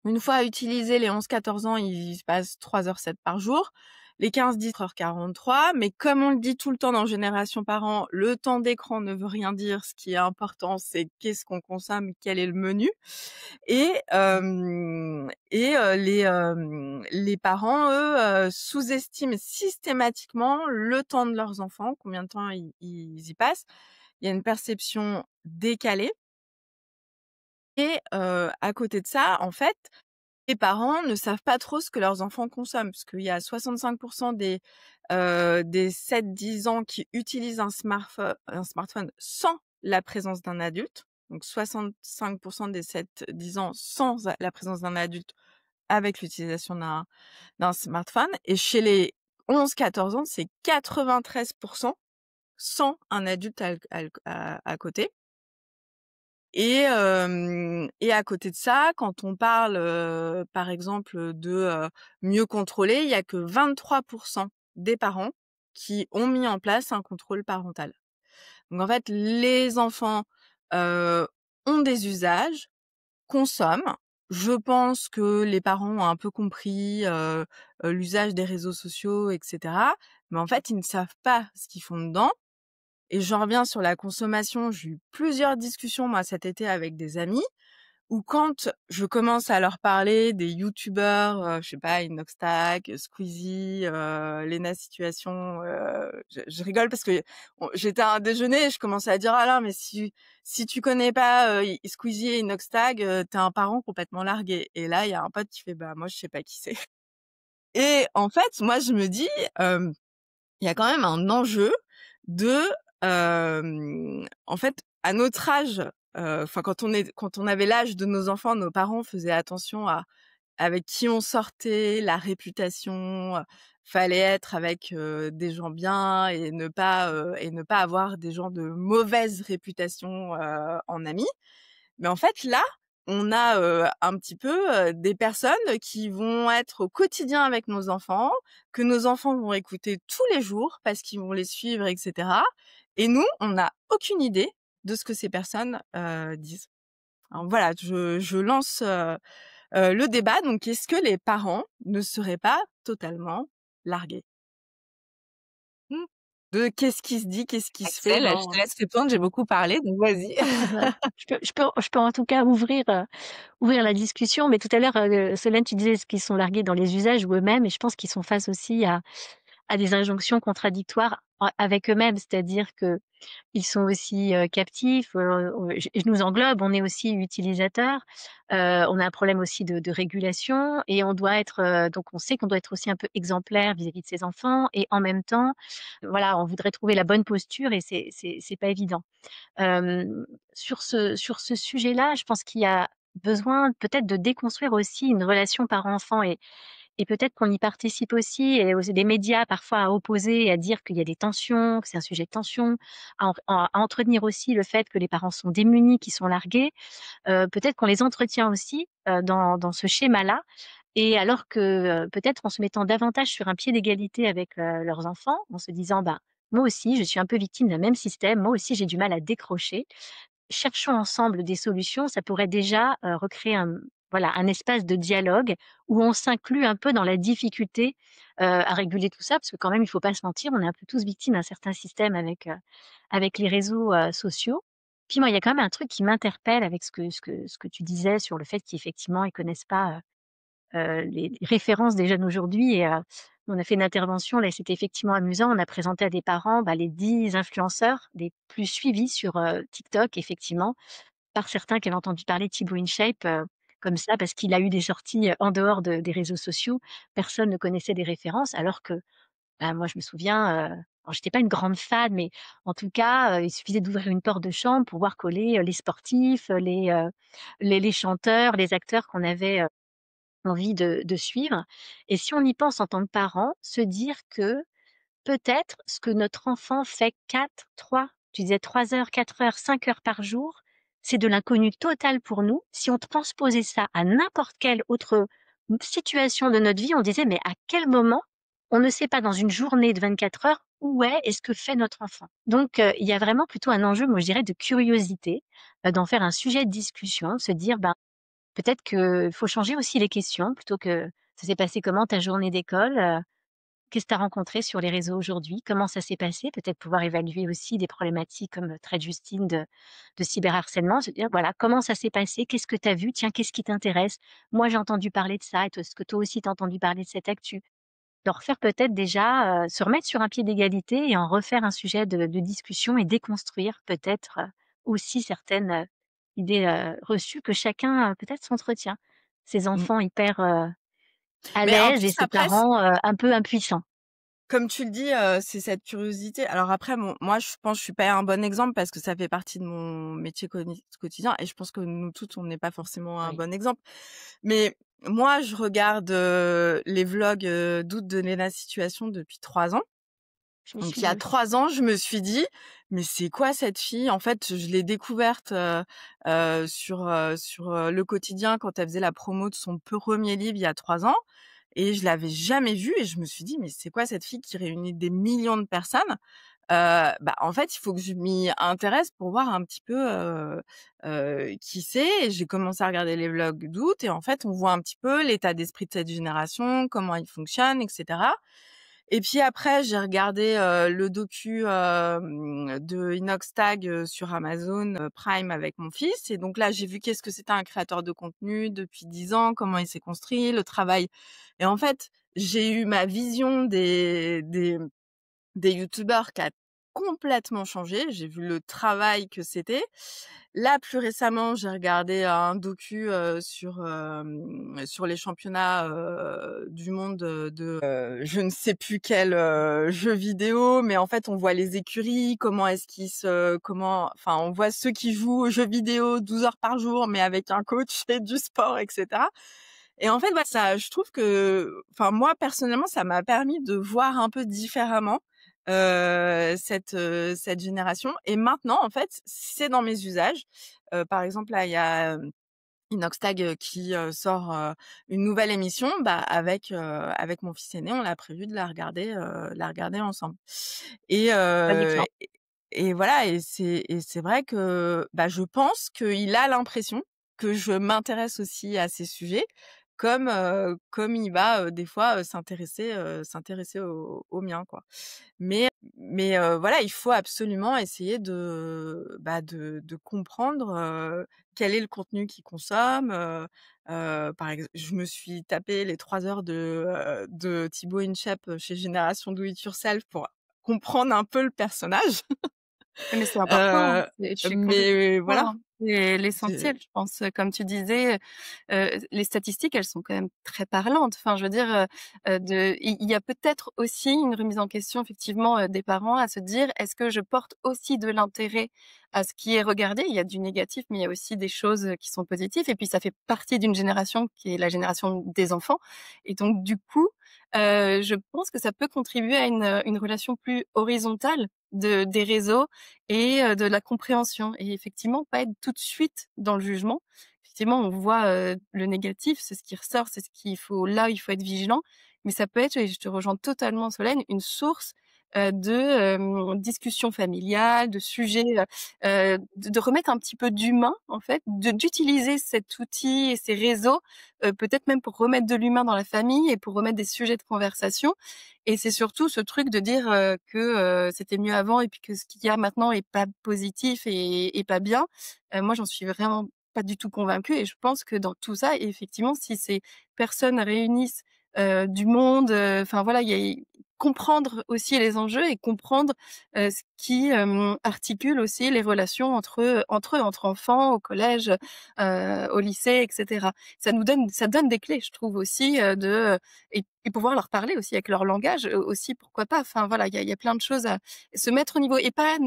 Une fois utilisés, les 11-14 ans, ils se passent 3h07 par jour. Les 15-10, 4h43. Mais comme on le dit tout le temps dans Génération Parents, le temps d'écran ne veut rien dire. Ce qui est important, c'est qu'est-ce qu'on consomme, quel est le menu. Et les parents, eux, sous-estiment systématiquement le temps de leurs enfants, combien de temps ils y passent. Il y a une perception décalée et à côté de ça, en fait, les parents ne savent pas trop ce que leurs enfants consomment, parce qu'il y a 65 des 7-10 ans qui utilisent un smartphone sans la présence d'un adulte. Donc 65 des 7-10 ans sans la présence d'un adulte avec l'utilisation d'un smartphone. Et chez les 11-14 ans, c'est 93 sans un adulte à côté. Et à côté de ça, quand on parle, par exemple, de mieux contrôler, il y a que 23 des parents qui ont mis en place un contrôle parental. Donc en fait, les enfants ont des usages, consomment. Je pense que les parents ont un peu compris l'usage des réseaux sociaux, etc. Mais en fait, ils ne savent pas ce qu'ils font dedans. Et j'en reviens sur la consommation. J'ai eu plusieurs discussions, moi, cet été avec des amis, où quand je commence à leur parler des youtubeurs, je sais pas, Inoxtag, Squeezie, Lena Situation, je rigole parce que j'étais à un déjeuner et je commençais à dire: «Ah là, mais si tu connais pas Squeezie et Inoxtag, t'es un parent complètement largué». Et là, il y a un pote qui fait: «Bah moi, je sais pas qui c'est». Et en fait, moi, je me dis, il y a quand même un enjeu de, en fait, à notre âge, enfin quand on avait l'âge de nos enfants, nos parents faisaient attention à avec qui on sortait, la réputation, fallait être avec des gens bien et ne pas avoir des gens de mauvaise réputation en amis. Mais en fait, là, on a un petit peu des personnes qui vont être au quotidien avec nos enfants, que nos enfants vont écouter tous les jours parce qu'ils vont les suivre, etc. Et nous, on n'a aucune idée de ce que ces personnes disent. Alors voilà, je lance le débat. Donc, est-ce que les parents ne seraient pas totalement largués de qu'est-ce qui se dit, qu'est-ce qui se fait Axel, je te laisse répondre, j'ai beaucoup parlé, donc vas-y. Je peux en tout cas ouvrir la discussion, mais tout à l'heure, Solène, tu disais: «Est-ce qu'ils sont largués dans les usages ou eux-mêmes?» Et je pense qu'ils sont face aussi à des injonctions contradictoires avec eux-mêmes. C'est-à-dire que ils sont aussi captifs, je nous englobe, on est aussi utilisateurs, on a un problème aussi de régulation et on doit être, donc on sait qu'on doit être aussi un peu exemplaire vis-à-vis de ses enfants et en même temps, voilà, on voudrait trouver la bonne posture et c'est pas évident. Sur ce sujet-là, je pense qu'il y a besoin peut-être de déconstruire aussi une relation parent-enfant et peut-être qu'on y participe aussi et aux des médias parfois à opposer et à dire qu'il y a des tensions, que c'est un sujet de tension, à entretenir aussi le fait que les parents sont démunis, qu'ils sont largués. Peut-être qu'on les entretient aussi, dans ce schéma-là et alors que, peut-être en se mettant davantage sur un pied d'égalité avec, leurs enfants, en se disant: «Bah, moi aussi je suis un peu victime d'un même système, moi aussi j'ai du mal à décrocher. Cherchons ensemble des solutions», ça pourrait déjà, recréer un espace de dialogue où on s'inclut un peu dans la difficulté, à réguler tout ça. Parce que quand même, il faut pas se mentir, on est un peu tous victimes d'un certain système avec les réseaux, sociaux. Puis moi, il y a quand même un truc qui m'interpelle avec ce que tu disais sur le fait qu'effectivement, ils connaissent pas, les références des jeunes aujourd'hui et on a fait une intervention là et c'était effectivement amusant. On a présenté à des parents, bah, les 10 influenceurs les plus suivis sur, TikTok effectivement, par certains qui avaient entendu parler de Thibaut InShape, comme ça parce qu'il a eu des sorties, en dehors des réseaux sociaux. Personne ne connaissait des références alors que, bah, moi je me souviens, alors j'étais pas une grande fan, mais en tout cas, il suffisait d'ouvrir une porte de chambre pour voir coller, les sportifs, les chanteurs, les acteurs qu'on avait, envie de suivre et si on y pense en tant que parent, se dire que peut-être ce que notre enfant fait 4, 3, tu disais 3 heures, 4 heures, 5 heures par jour, c'est de l'inconnu total pour nous. Si on transposait ça à n'importe quelle autre situation de notre vie, on disait: «Mais à quel moment, on ne sait pas dans une journée de 24 heures où est ce que fait notre enfant? Donc, il y a vraiment plutôt un enjeu, moi je dirais de curiosité, d'en faire un sujet de discussion, se dire: «Ben, peut-être qu'il faut changer aussi les questions plutôt que: "Ça s'est passé comment ta journée d'école?" Qu'est-ce que tu as rencontré sur les réseaux aujourd'hui? Comment ça s'est passé? Peut-être pouvoir évaluer aussi des problématiques comme traite Justine de cyberharcèlement, se dire voilà, comment ça s'est passé? Qu'est-ce que tu as vu? Tiens, qu'est-ce qui t'intéresse? Moi, j'ai entendu parler de ça et toi, est-ce que toi aussi tu as entendu parler de cette actu? Leur faire peut-être déjà, se remettre sur un pied d'égalité et en refaire un sujet de discussion et déconstruire peut-être, aussi certaines, idées, reçues que chacun, peut-être s'entretient. Ces Mmh. enfants hyper, à Mais en l'aise plus et ces après parents, un peu impuissants. comme tu le dis, c'est cette curiosité. Alors après, moi, je pense, je suis pas un bon exemple parce que ça fait partie de mon métier quotidien et je pense que nous toutes, on n'est pas forcément un Oui. bon exemple. Mais moi, je regarde, les vlogs, d'Août Donner la situation depuis 3 ans. Je m'y Donc suis il y a mise. 3 ans, je me suis dit: «Mais c'est quoi cette fille?» En fait, je l'ai découverte, sur Le Quotidien quand elle faisait la promo de son premier livre il y a 3 ans et je l'avais jamais vue et je me suis dit: «Mais c'est quoi cette fille qui réunit des millions de personnes?» Bah, en fait, il faut que je m'y intéresse pour voir un petit peu, qui c'est et j'ai commencé à regarder les vlogs d'août et en fait, on voit un petit peu l'état d'esprit de cette génération, comment ils fonctionnent et cetera et puis après, j'ai regardé, le docu, de Inox Tag, sur Amazon, Prime avec mon fils et donc là, j'ai vu qu'est-ce que c'était un créateur de contenu depuis 10 ans, comment il s'est construit, le travail et en fait, j'ai eu ma vision des youtubeurs qui a complètement changé. J'ai vu le travail que c'était. Là, plus récemment, j'ai regardé un docu, sur les championnats, du monde, je ne sais plus quel, jeu vidéo, mais en fait, on voit les écuries, comment est-ce qu'ils se enfin, on voit ceux qui jouent aux jeux vidéo 12 heures par jour, mais avec un coach et du sport et cetera et en fait, bah, ça je trouve que enfin, moi, personnellement, ça m'a permis de voir un peu différemment, cette génération et maintenant, en fait, c'est dans mes usages. Par exemple, là, il y a, Inoxtag, qui, sort, une nouvelle émission, bah, avec mon fils aîné, on a prévu de la regarder ensemble et Bon exemple. voilà et c'est vrai que, bah, je pense qu'il a l'impression que je m'intéresse aussi à ces sujets comme il va, des fois, s'intéresser aux miens, quoi. Mais voilà, il faut absolument essayer de comprendre, quel est le contenu qu'il consomme, je me suis tapé les 3 heures de Thibaut InShape, chez Génération Do It Yourself pour comprendre un peu le personnage. Mais c'est important, hein, Heu, je suis complètement mais d'accord, voilà, hein. C'est c'est l'essentiel, je pense, comme tu disais, les statistiques, elles sont quand même très parlantes. Enfin, je veux dire, il y a peut-être aussi une remise en question effectivement, des parents à se dire: «Est-ce que je porte aussi de l'intérêt à ce qui est regardé?» Il y a du négatif, mais il y a aussi des choses, qui sont positives et puis ça fait partie d'une génération qui est la génération des enfants et donc du coup, je pense que ça peut contribuer à une relation plus horizontale des réseaux et de la compréhension et effectivement pas être tout de suite dans le jugement. Effectivement, on voit, le négatif, c'est ce qui ressort, c'est ce qu'il faut là, il faut être vigilant, mais ça peut être et je te rejoins totalement Solène, une source, discussions familiales, de sujets, de remettre un petit peu d'humain en fait, d'utiliser cet outil et ces réseaux, peut-être même pour remettre de l'humain dans la famille et pour remettre des sujets de conversation et c'est surtout ce truc de dire, que, c'était mieux avant et puis que ce qu'il y a maintenant est pas positif et pas bien. Moi, j'en suis vraiment pas du tout convaincue et je pense que dans tout ça, effectivement, si ces personnes réunissent, du monde, enfin voilà, il y a comprendre aussi les enjeux et comprendre, ce qui, articule aussi les relations entre eux, entre enfants, au collège, au lycée et cetera. Ça donne des clés, je trouve aussi, et pouvoir leur parler aussi avec leur langage, aussi pourquoi pas. Enfin voilà, il y a plein de choses à se mettre au niveau et pas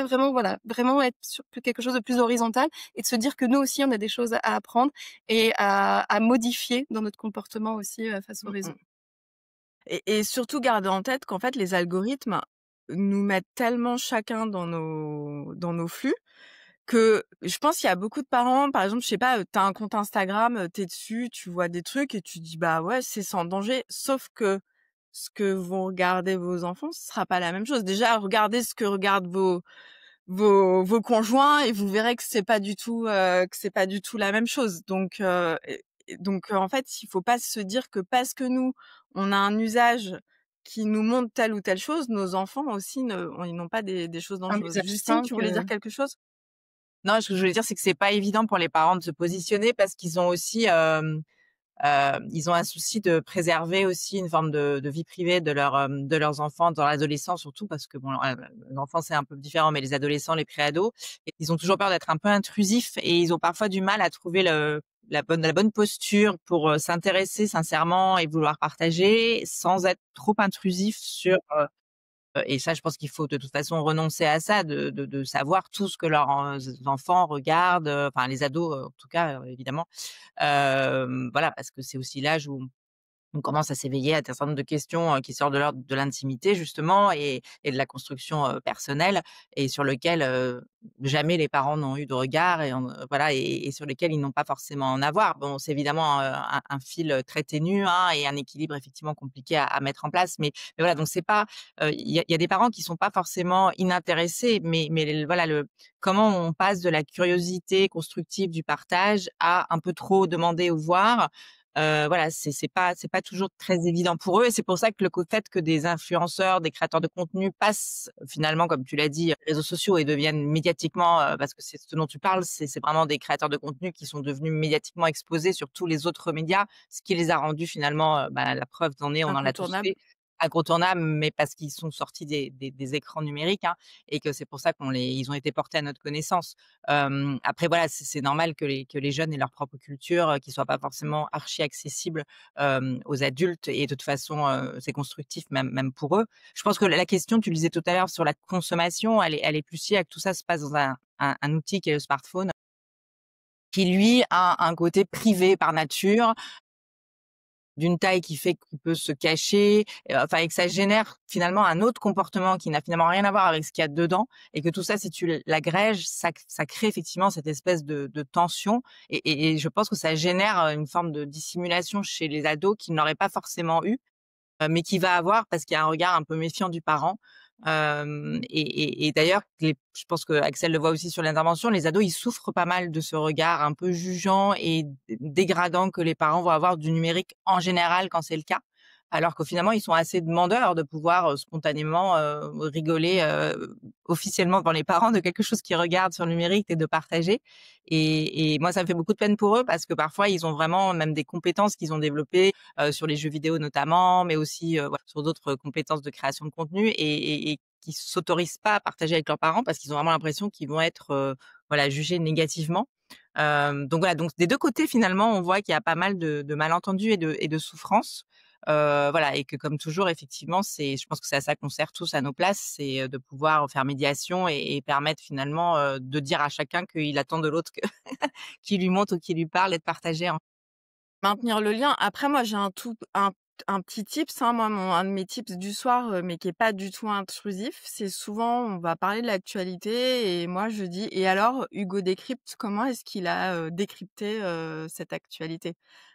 vraiment voilà, vraiment être sur quelque chose de plus horizontal et de se dire que nous aussi on a des choses à apprendre et à modifier dans notre comportement aussi, face aux mmh réseaux. mh et surtout garder en tête qu'en fait, les algorithmes nous mettent tellement chacun dans nos flux que je pense qu'il y a beaucoup de parents, par exemple, je sais pas, tu as un compte Instagram, tu es dessus, tu vois des trucs et tu dis: «Bah, ouais, c'est sans danger». Sauf que ce que vont regarder vos enfants, ce sera pas la même chose. Déjà, regardez ce que regardent vos conjoints et vous verrez que c'est pas du tout la même chose. Donc en fait, il faut pas se dire que parce que nous on a un usage qui nous montre telle ou telle chose, nos enfants aussi ils n'ont pas des choses Un dangereuses. usage Justine, sain tu voulais que dire quelque chose? Non, ce que je voulais dire, c'est que c'est pas évident pour les parents de se positionner parce qu'ils ont aussi, ils ont un souci de préserver aussi une forme de vie privée de leurs enfants dans l'adolescence surtout parce que bon, l'enfant c'est un peu différent, mais les adolescents, les préados, ils ont toujours peur d'être un peu intrusifs et ils ont parfois du mal à trouver la bonne posture pour s'intéresser sincèrement et vouloir partager sans être trop intrusif sur et ça, je pense qu'il faut de toute façon renoncer à ça, de savoir tout ce que leurs enfants regardent, enfin les ados, en tout cas, évidemment. Voilà, parce que c'est aussi l'âge où on commence à s'éveiller à un certain nombre de questions, qui sortent de l'ordre de l'intimité justement et de la construction, personnelle et sur lequel, jamais les parents n'ont eu de regard et voilà et sur lesquels ils n'ont pas forcément à en avoir. Bon, c'est évidemment, un fil, très ténu, hein et un équilibre effectivement compliqué à mettre en place, mais voilà donc c'est pas, il y a des parents qui sont pas forcément inintéressés, mais voilà le comment on passe de la curiosité constructive du partage à un peu trop demander ou voir. Voilà, c'est pas toujours très évident pour eux et c'est pour ça que le fait que des influenceurs, des créateurs de contenu passent finalement, comme tu l'as dit, les réseaux sociaux et deviennent médiatiquement, parce que c'est ce dont tu parles, c'est vraiment des créateurs de contenu qui sont devenus médiatiquement exposés sur tous les autres médias, ce qui les a rendus finalement, la preuve en est, on en a tous Incontournable. fait, incontournables, mais parce qu'ils sont sortis des écrans numériques, hein, et que c'est pour ça ils ont été portés à notre connaissance. Après voilà, c'est normal que les jeunes aient leur propre culture, qui soit pas forcément archi accessible, aux adultes et de toute façon, c'est constructif même pour eux. Je pense que la question, tu le disais tout à l'heure sur la consommation, elle est plus liée à que tout ça se passe dans un outil qui est le smartphone, qui lui a un côté privé par nature, d'une taille qui fait qu'il peut se cacher, enfin et que ça génère finalement un autre comportement qui n'a finalement rien à voir avec ce qu'il y a dedans et que tout ça, si tu l'agrèges, ça crée effectivement cette espèce de tension et je pense que ça génère, une forme de dissimulation chez les ados qu'ils n'auraient pas forcément eu. Mais qui va avoir parce qu'il y a un regard un peu méfiant du parent. Et d'ailleurs, je pense que Axel le voit aussi sur l'intervention, les ados, ils souffrent pas mal de ce regard un peu jugeant et dégradant que les parents vont avoir du numérique en général quand c'est le cas. Alors que finalement, ils sont assez demandeurs de pouvoir spontanément rigoler officiellement devant les parents de quelque chose qu'ils regardent sur le numérique et de partager. Et moi, ça me fait beaucoup de peine pour eux parce que parfois, ils ont vraiment même des compétences qu'ils ont développées sur les jeux vidéo notamment, mais aussi voilà, sur d'autres compétences de création de contenu et qui s'autorisent pas à partager avec leurs parents parce qu'ils ont vraiment l'impression qu'ils vont être voilà jugés négativement. Donc voilà, donc des deux côtés finalement, on voit qu'il y a pas mal de malentendus et de souffrances. Voilà et que comme toujours effectivement, je pense que c'est à ça qu'on sert tous à nos places, c'est, de pouvoir faire médiation et permettre finalement, de dire à chacun qu'il attend de l'autre que qu'il lui montre ou qu'il lui parle et de partager en Maintenir le lien. Après moi, j'ai un petit tips, hein, moi un de mes tips du soir, mais qui est pas du tout intrusif, c'est souvent on va parler de l'actualité et moi je dis: «Et alors Hugo Décrypte, comment est-ce qu'il a, décrypté, cette actualité?»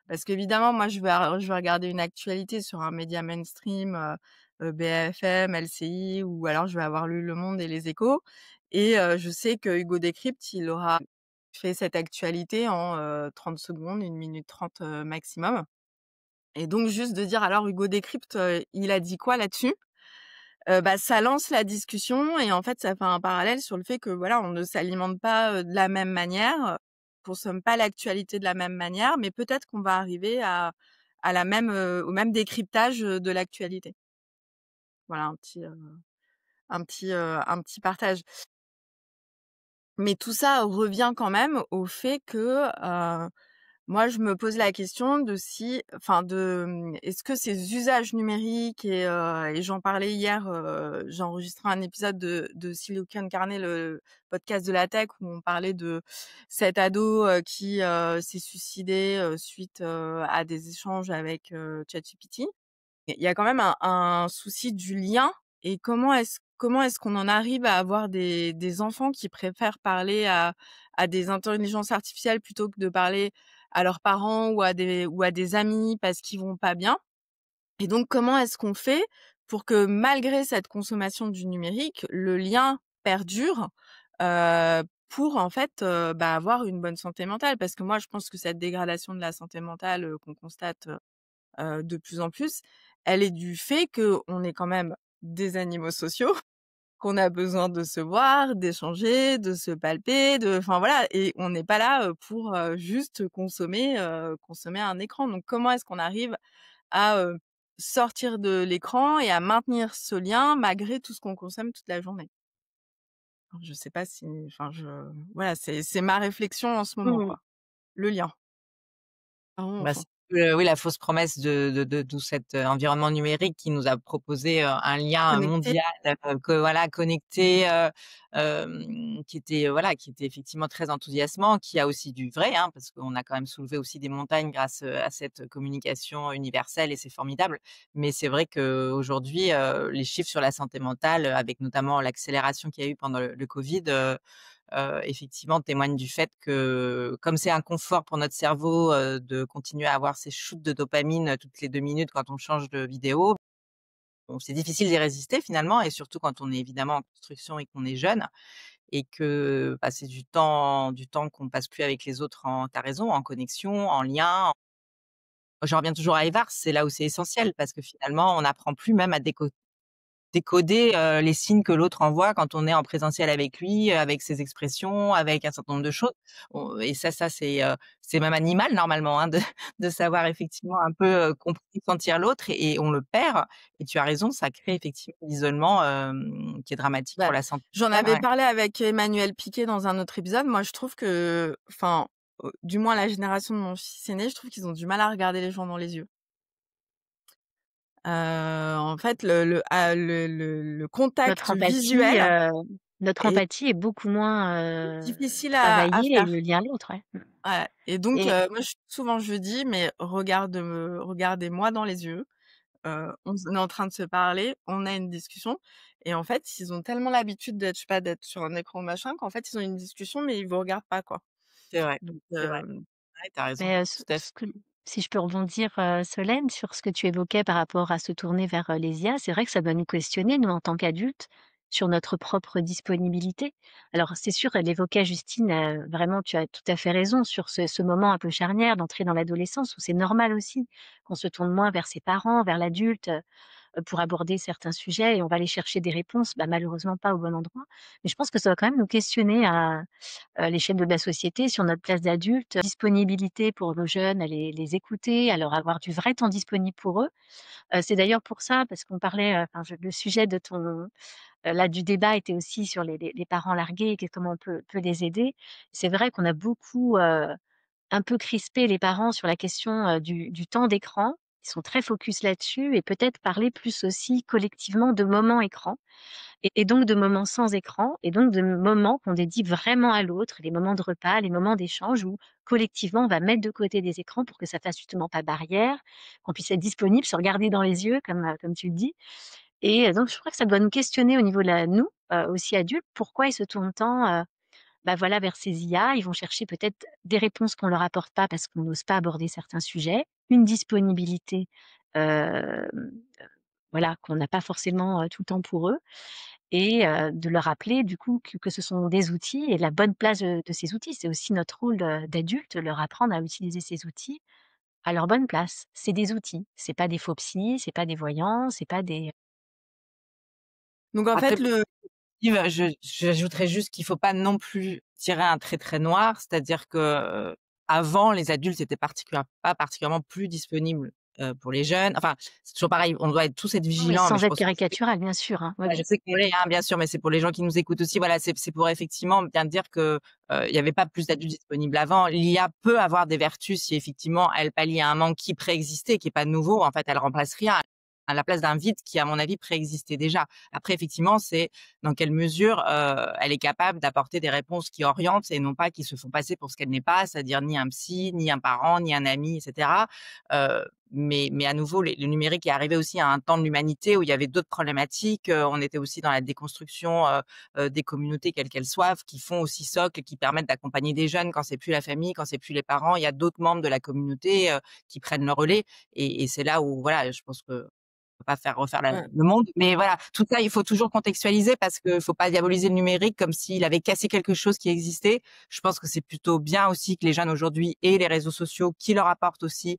Parce qu'évidemment moi je vais regarder une actualité sur un média mainstream, BFM, LCI ou alors je vais avoir lu Le Monde et Les Échos et je sais que Hugo Décrypte, il aura fait cette actualité en, 30 secondes, 1 minute 30, maximum et donc juste de dire: «Alors Hugo Décrypte, il a dit quoi là-dessus?» Bah, ça lance la discussion et en fait, ça fait un parallèle sur le fait que, voilà, on ne s'alimente pas, de la même manière, consomme pas l'actualité de la même manière, mais peut-être qu'on va arriver à la même, au même décryptage, de l'actualité. Voilà un petit partage. Mais tout ça revient quand même au fait que, moi, je me pose la question de si enfin est-ce que ces usages numériques et j'en parlais hier, j'ai enregistré un épisode de Silicon Carnet, le podcast de la tech, où on parlait de cet ado, qui, s'est suicidé, suite, à des échanges avec, ChatGPT. Il y a quand même un souci du lien et comment est-ce qu'on en arrive à avoir des enfants qui préfèrent parler à des intelligences artificielles plutôt que de parler à leurs parents ou à des amis parce qu'ils vont pas bien. Et donc, comment est-ce qu'on fait pour que malgré cette consommation du numérique, le lien perdure, pour en fait, avoir une bonne santé mentale? Parce que moi, je pense que cette dégradation de la santé mentale, qu'on constate, de plus en plus, elle est du fait qu'on est quand même des animaux sociaux, qu'on a besoin de se voir, d'échanger, de se palper, enfin voilà, et on n'est pas là, pour, juste consommer un écran. Donc comment est-ce qu'on arrive à, sortir de l'écran et à maintenir ce lien malgré tout ce qu'on consomme toute la journée? Alors je sais pas si enfin voilà, c'est ma réflexion en ce moment, Mmh. quoi. Le lien, parlons Bah, enfant. c'est oui, la fausse promesse de tout cet, environnement numérique qui nous a proposé, un lien Connecté. mondial, connecté, qui était effectivement très enthousiasmant, qui a aussi du vrai, hein, parce qu'on a quand même soulevé aussi des montagnes grâce, à cette communication universelle et c'est formidable. Mais c'est vrai qu'aujourd'hui, les chiffres sur la santé mentale, avec notamment l'accélération qu'il y a eu pendant le covid, effectivement témoigne du fait que comme c'est un confort pour notre cerveau, de continuer à avoir ces shoots de dopamine, toutes les 2 minutes quand on change de vidéo, bon c'est difficile d'y résister finalement et surtout quand on est évidemment en construction et qu'on est jeune et que, bah, c'est du temps qu'on passe plus avec les autres tu raison, en connexion, en lien. Je reviens toujours à Evars, c'est là où c'est essentiel parce que finalement on n'apprend plus même à décoder, les signes que l'autre envoie quand on est en présentiel avec lui, avec ses expressions, avec un certain nombre de choses. On et ça c'est même animal normalement, hein, de de savoir effectivement un peu, comprendre, sentir l'autre et on le perd et tu as raison, ça crée effectivement l'isolement, qui est dramatique Bah, pour la santé j'en mentale, avais ouais. parlé avec Emmanuel Piquet dans un autre épisode. Moi, je trouve que enfin, du moins la génération de mon fils aîné, je trouve qu'ils ont du mal à regarder les gens dans les yeux. En fait, le Notre contact empathie, visuel heu, notre est empathie est beaucoup moins, difficile à travaillée et faire. le lien à l'autre, ouais. Ouais, et donc Et moi, souvent je dis: «Mais regardez-moi dans les yeux, on est en train de se parler, on a une discussion», et en fait, ils ont tellement l'habitude d'être, je sais pas, d'être sur un écran machin, qu'en fait, ils ont une discussion, mais ils vous regardent pas, quoi. C'est vrai, Donc c'est vrai. Ouais, tu as raison, Mais, tout à fait. ce que si je peux rebondir, Solène, sur ce que tu évoquais par rapport à se tourner vers, les IA, c'est vrai que ça doit nous questionner, nous, en tant qu'adultes, sur notre propre disponibilité. Alors c'est sûr, elle évoquait Justine, vraiment tu as tout à fait raison sur ce moment un peu charnière d'entrer dans l'adolescence où c'est normal aussi qu'on se tourne moins vers ses parents, vers l'adulte, pour aborder certains sujets et on va aller chercher des réponses, bah, malheureusement pas au bon endroit. Mais je pense que ça va quand même nous questionner à l'échelle de la société, sur notre place d'adulte, disponibilité pour nos jeunes, à les écouter, à leur avoir du vrai temps disponible pour eux. C'est d'ailleurs pour ça, parce qu'on parlait, enfin je le sujet de ton là du débat était aussi sur les parents largués et que comment on peut les aider. C'est vrai qu'on a beaucoup, un peu crispé les parents sur la question, du temps d'écran. Ils sont très focus là-dessus et peut-être parler plus aussi collectivement de moments écran. Et donc de moments sans écran et donc de moments qu'on dédie vraiment à l'autre, les moments de repas, les moments d'échange où collectivement on va mettre de côté des écrans pour que ça fasse justement pas barrière, qu'on puisse être disponible, se regarder dans les yeux comme tu le dis et donc je crois que ça doit nous questionner au niveau de la nous, aussi adultes, pourquoi ils se tournent tant, voilà vers ces IA? Ils vont chercher peut-être des réponses qu'on leur apporte pas parce qu'on n'ose pas aborder certains sujets, une disponibilité, hem, voilà, qu'on n'a pas forcément, tout le temps pour eux et de leur rappeler du coup que ce sont des outils et la bonne place de ces outils. C'est aussi notre rôle, d'adulte, leur apprendre à utiliser ces outils à leur bonne place. C'est des outils, c'est pas des faux psys, c'est pas des voyants, c'est pas des donc en Après fait, le Yves, j'ajouterais juste qu'il faut pas non plus tirer un trait très noir, c'est-à-dire que, avant les adultes étaient pas particulièrement plus disponibles, pour les jeunes. Enfin, c'est toujours pareil, on doit tous être non mais vigilants, mais sans je être pense que caricatural bien sûr, hein. Oui, voilà, je oui. sais qu'on l'est, hein, bien sûr, mais c'est pour les gens qui nous écoutent aussi. Voilà, c'est pour effectivement bien dire que, il y avait pas plus d'adultes disponibles avant. L'IA peut avoir des vertus si effectivement elle pallie à un manque qui préexistait, qui est pas nouveau. En fait, elle remplace rien. à la place d'un vide qui, à mon avis, préexistait déjà. Après, effectivement, c'est dans quelle mesure, elle est capable d'apporter des réponses qui orientent et non pas qui se font passer pour ce qu'elle n'est pas, c'est-à-dire ni un psy, ni un parent, ni un ami et cetera. Mais à nouveau, le numérique est arrivé aussi à un temps de l'humanité où il y avait d'autres problématiques, on était aussi dans la déconstruction, des communautés quelles qu'elles soient, qui font aussi socle, qui permettent d'accompagner des jeunes quand c'est plus la famille, quand c'est plus les parents. Il y a d'autres membres de la communauté, qui prennent le relais et c'est là où voilà, je pense que peut pas faire refaire Ouais. le monde, mais voilà, tout ça, il faut toujours contextualiser parce que faut pas diaboliser le numérique comme s'il avait cassé quelque chose qui existait. Je pense que c'est plutôt bien aussi que les jeunes aujourd'hui aient les réseaux sociaux qui leur apportent aussi,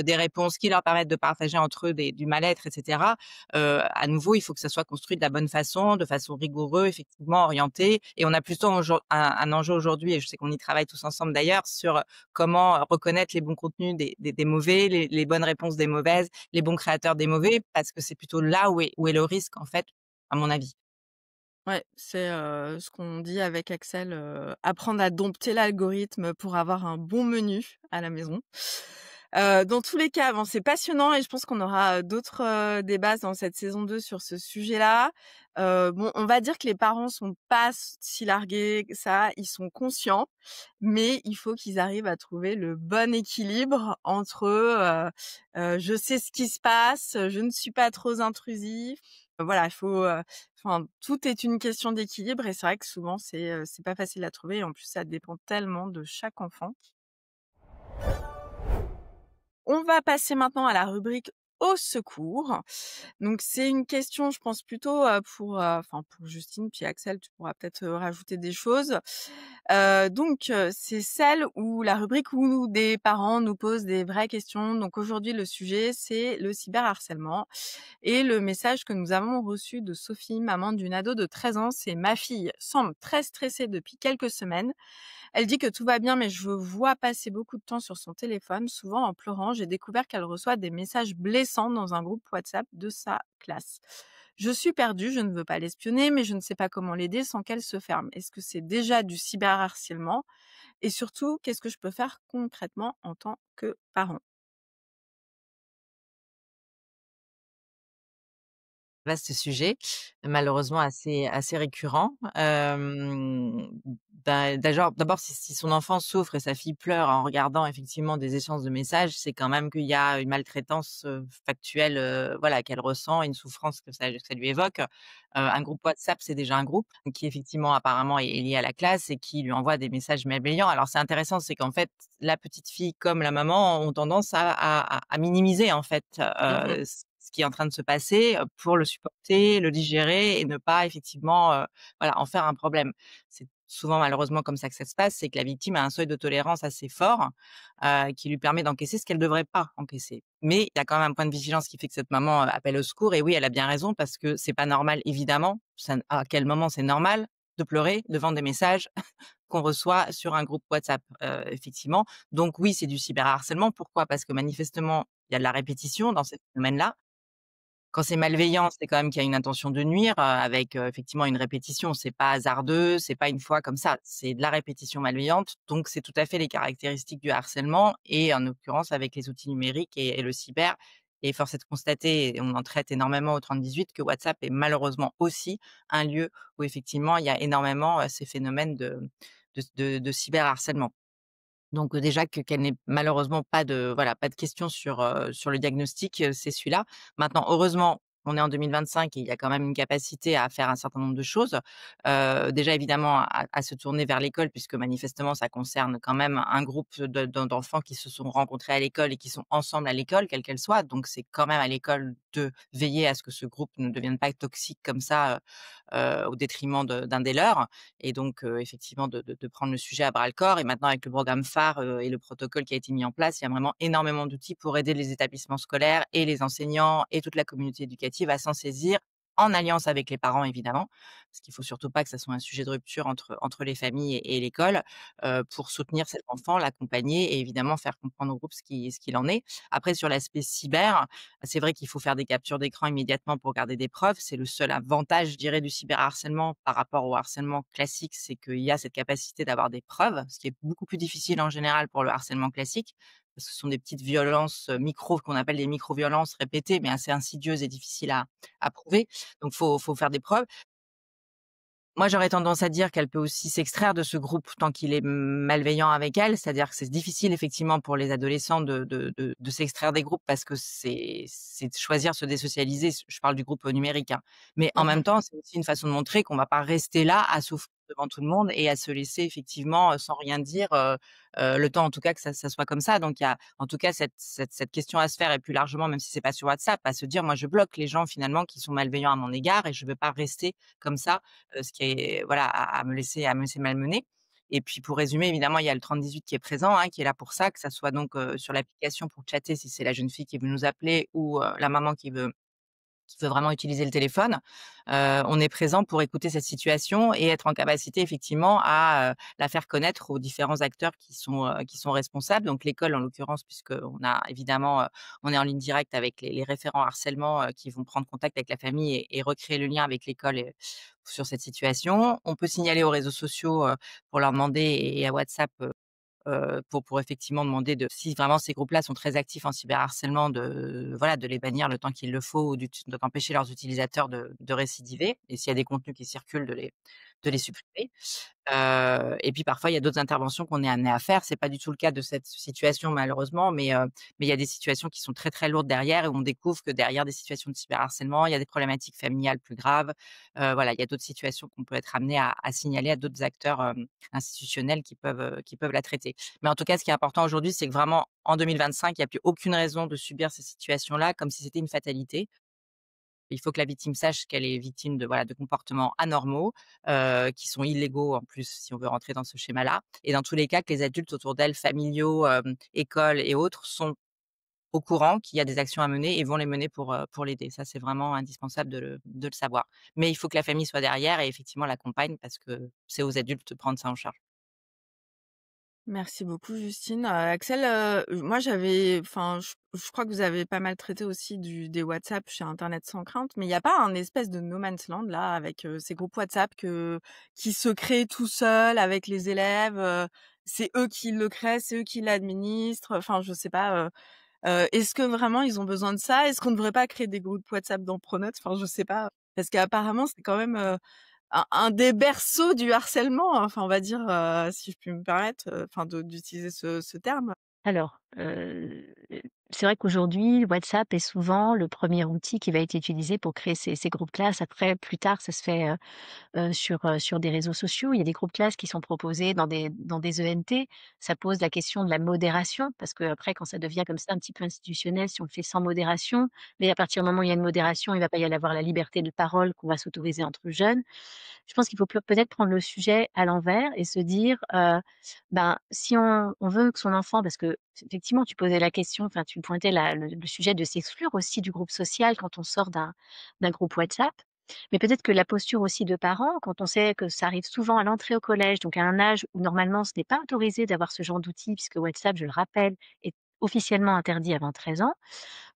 des réponses, qui leur permettent de partager entre eux du mal-être et cetera. À nouveau, il faut que ça soit construit de la bonne façon, de façon rigoureuse, effectivement orientée et on a plutôt un enjeu aujourd'hui et je sais qu'on y travaille tous ensemble d'ailleurs sur comment reconnaître les bons contenus des mauvais, les bonnes réponses des mauvaises, les bons créateurs des mauvais, parce que c'est plutôt là où est le risque, en fait, à mon avis. Ouais, c'est, ce qu'on dit avec Axel, apprendre à dompter l'algorithme pour avoir un bon menu à la maison. Dans tous les cas, bon, c'est passionnant et je pense qu'on aura, d'autres, débats dans cette saison 2 sur ce sujet-là. Bon, on va dire que les parents sont pas si largués que ça, ils sont conscients, mais il faut qu'ils arrivent à trouver le bon équilibre entre, je sais ce qui se passe, je ne suis pas trop intrusif. Voilà, il faut, enfin, tout est une question d'équilibre et c'est vrai que souvent c'est pas facile à trouver et en plus ça dépend tellement de chaque enfant. On va passer maintenant à la rubrique au secours. Donc c'est une question, je pense plutôt, pour Justine, puis Axel, tu pourras peut-être, rajouter des choses. C'est celle où la rubrique où des parents nous posent des vraies questions. Donc aujourd'hui, le sujet, c'est le cyberharcèlement et le message que nous avons reçu de Sophie, maman d'une ado de 13 ans, c'est: «Ma fille semble très stressée depuis quelques semaines. Elle dit que tout va bien, mais je vois passer beaucoup de temps sur son téléphone, souvent en pleurant. J'ai découvert qu'elle reçoit des messages blessants dans un groupe WhatsApp de sa classe. Je suis perdue, je ne veux pas l'espionner, mais je ne sais pas comment l'aider sans qu'elle se ferme. Est-ce que c'est déjà du cyberharcèlement? Et surtout, qu'est-ce que je peux faire concrètement en tant que parent?» Vaste sujet, malheureusement assez récurrent. D'abord, si son enfant souffre et sa fille pleure en regardant effectivement des échanges de messages, c'est quand même qu'il y a une maltraitance, factuelle, voilà, qu'elle ressent, une souffrance que ça lui évoque. Un groupe WhatsApp, c'est déjà un groupe qui effectivement apparemment est lié à la classe et qui lui envoie des messages malveillants. Alors c'est intéressant, c'est qu'en fait, la petite fille comme la maman ont tendance à minimiser en fait, Mmh. ce qui est en train de se passer, pour le supporter, le digérer et ne pas effectivement, voilà, en faire un problème. C'est souvent malheureusement comme ça que se passe, c'est que la victime a un seuil de tolérance assez fort, qui lui permet d'encaisser ce qu'elle ne devrait pas encaisser. Mais il y a quand même un point de vigilance qui fait que cette maman, appelle au secours et oui, elle a bien raison parce que c'est pas normal évidemment. À quel moment c'est normal de pleurer devant des messages qu'on reçoit sur un groupe WhatsApp? Effectivement. Donc oui, c'est du cyberharcèlement. Pourquoi? Parce que manifestement, il y a de la répétition dans ces phénomènes-là. Quand c'est malveillant, c'est quand même qu'il y a une intention de nuire, avec, effectivement une répétition. C'est pas hasardeux, c'est pas une fois comme ça, c'est de la répétition malveillante, donc c'est tout à fait les caractéristiques du harcèlement et en l'occurrence avec les outils numériques et le cyber et force est de constater, et on en traite énormément au 30-18, que WhatsApp est malheureusement aussi un lieu où effectivement il y a énormément, ces phénomènes de cyberharcèlement. Donc, déjà qu'elle n'ait malheureusement pas de voilà, pas de questions sur le diagnostic, c'est celui-là. Maintenant heureusement, on est en 2025 et il y a quand même une capacité à faire un certain nombre de choses. Déjà évidemment à se tourner vers l'école puisque manifestement ça concerne quand même un groupe d'enfants qui se sont rencontrés à l'école et qui sont ensemble à l'école, quelle qu'elle soit. Donc c'est quand même à l'école de veiller à ce que ce groupe ne devienne pas toxique comme ça, au détriment d'un des leurs et donc effectivement de prendre le sujet à bras le corps et maintenant avec le programme phare, et le protocole qui a été mis en place, il y a vraiment énormément d'outils pour aider les établissements scolaires et les enseignants et toute la communauté éducative à s'en saisir, en alliance avec les parents évidemment. Parce qu'il faut surtout pas que ça soit un sujet de rupture entre les familles et l'école, pour soutenir cet enfant, l'accompagner et évidemment faire comprendre au groupe ce qu'il en est. Après sur l'aspect cyber, c'est vrai qu'il faut faire des captures d'écran immédiatement pour garder des preuves. C'est le seul avantage, je dirais, du cyberharcèlement par rapport au harcèlement classique, c'est qu'il y a cette capacité d'avoir des preuves, ce qui est beaucoup plus difficile en général pour le harcèlement classique. parce que ce sont des petites violences, micro qu'on appelle des micro-violences répétées, mais assez insidieuses et difficiles à prouver. Donc faut faire des preuves. Moi, j'aurais tendance à dire qu'elle peut aussi s'extraire de ce groupe tant qu'il est malveillant avec elle. C'est-à-dire que c'est difficile effectivement pour les adolescents de s'extraire des groupes parce que c'est de choisir se désocialiser. Je parle du groupe numérique, hein. Mais en Mmh. même temps, c'est aussi une façon de montrer qu'on va pas rester là à souffrir devant tout le monde et à se laisser effectivement, sans rien dire, le temps en tout cas que ça soit comme ça. Donc il y a en tout cas cette question à se faire et plus largement, même si c'est pas sur WhatsApp, à se dire: «Moi, je bloque les gens finalement qui sont malveillants à mon égard et je veux pas rester comme ça ce qui est voilà, à me laisser malmener et puis pour résumer, évidemment, il y a le 30-18 qui est présent, hein, qui est là pour ça, que ça soit donc, sur l'application pour chatter si c'est la jeune fille qui veut nous appeler ou, la maman qui veut vraiment utiliser le téléphone, on est présent pour écouter cette situation et être en capacité effectivement à, la faire connaître aux différents acteurs qui sont responsables. Donc l'école en l'occurrence puisqu'on a évidemment, on est en ligne directe avec les référents harcèlement, qui vont prendre contact avec la famille et recréer le lien avec l'école sur cette situation. On peut signaler aux réseaux sociaux, pour leur demander et à WhatsApp, pour effectivement demander de si vraiment ces groupes-là sont très actifs en cyberharcèlement de voilà, de les bannir le temps qu'il le faut ou d'empêcher leurs utilisateurs de récidiver et s'il y a des contenus qui circulent de les supprimer. Et puis parfois, il y a d'autres interventions qu'on est amené à faire. C'est pas du tout le cas de cette situation malheureusement, mais il y a des situations qui sont très, très lourdes derrière et où on découvre que derrière des situations de cyberharcèlement, il y a des problématiques familiales plus graves. Voilà, il y a d'autres situations qu'on peut être amené à signaler à d'autres acteurs, institutionnels qui peuvent la traiter. Mais en tout cas, ce qui est important aujourd'hui, c'est que vraiment en 2025, il y a plus aucune raison de subir ces situations-là comme si c'était une fatalité. Il faut que la victime sache qu'elle est victime de, voilà, de comportements anormaux, qui sont illégaux en plus, si on veut rentrer dans ce schéma-là et dans tous les cas, que les adultes autour d'elle, familiaux, écoles et autres, sont au courant qu'il y a des actions à mener et vont les mener pour l'aider. Ça, c'est vraiment indispensable de le savoir. Mais il faut que la famille soit derrière et effectivement l'accompagne parce que c'est aux adultes de prendre ça en charge. Merci beaucoup Justine. Axel, moi je crois que vous avez pas mal traité aussi des WhatsApp chez Internet sans crainte, mais il y a pas un espèce de no man's land là avec, ces groupes WhatsApp qui se créent tout seuls avec les élèves, c'est eux qui le créent, c'est eux qui l'administrent, enfin je sais pas, est-ce que vraiment ils ont besoin de ça? Est-ce qu'on ne devrait pas créer des groupes WhatsApp dans Pronote? Enfin je sais pas, parce qu'apparemment c'est quand même, un des berceaux du harcèlement, enfin on va dire, si je puis me permettre, enfin d'utiliser ce terme. Alors, c'est vrai qu'aujourd'hui, WhatsApp est souvent le premier outil qui va être utilisé pour créer ces groupes classes. Après, plus tard, ça se fait, sur des réseaux sociaux. Il y a des groupes classes qui sont proposés dans des ENT. Ça pose la question de la modération parce qu'après quand ça devient comme ça un petit peu institutionnel, si on le fait sans modération, mais à partir du moment où il y a une modération, il va pas y avoir la liberté de parole qu'on va s'autoriser entre jeunes. Je pense qu'il faut peut-être prendre le sujet à l'envers et se dire, ben, si on veut que son enfant parce que effectivement tu posais la question, enfin tu pointais le sujet de s'exclure aussi du groupe social quand on sort d'un groupe WhatsApp. Mais peut-être que la posture aussi de parents, quand on sait que ça arrive souvent à l'entrée au collège, donc à un âge où normalement ce n'est pas autorisé d'avoir ce genre d'outils puisque WhatsApp, je le rappelle, est officiellement interdit avant 13 ans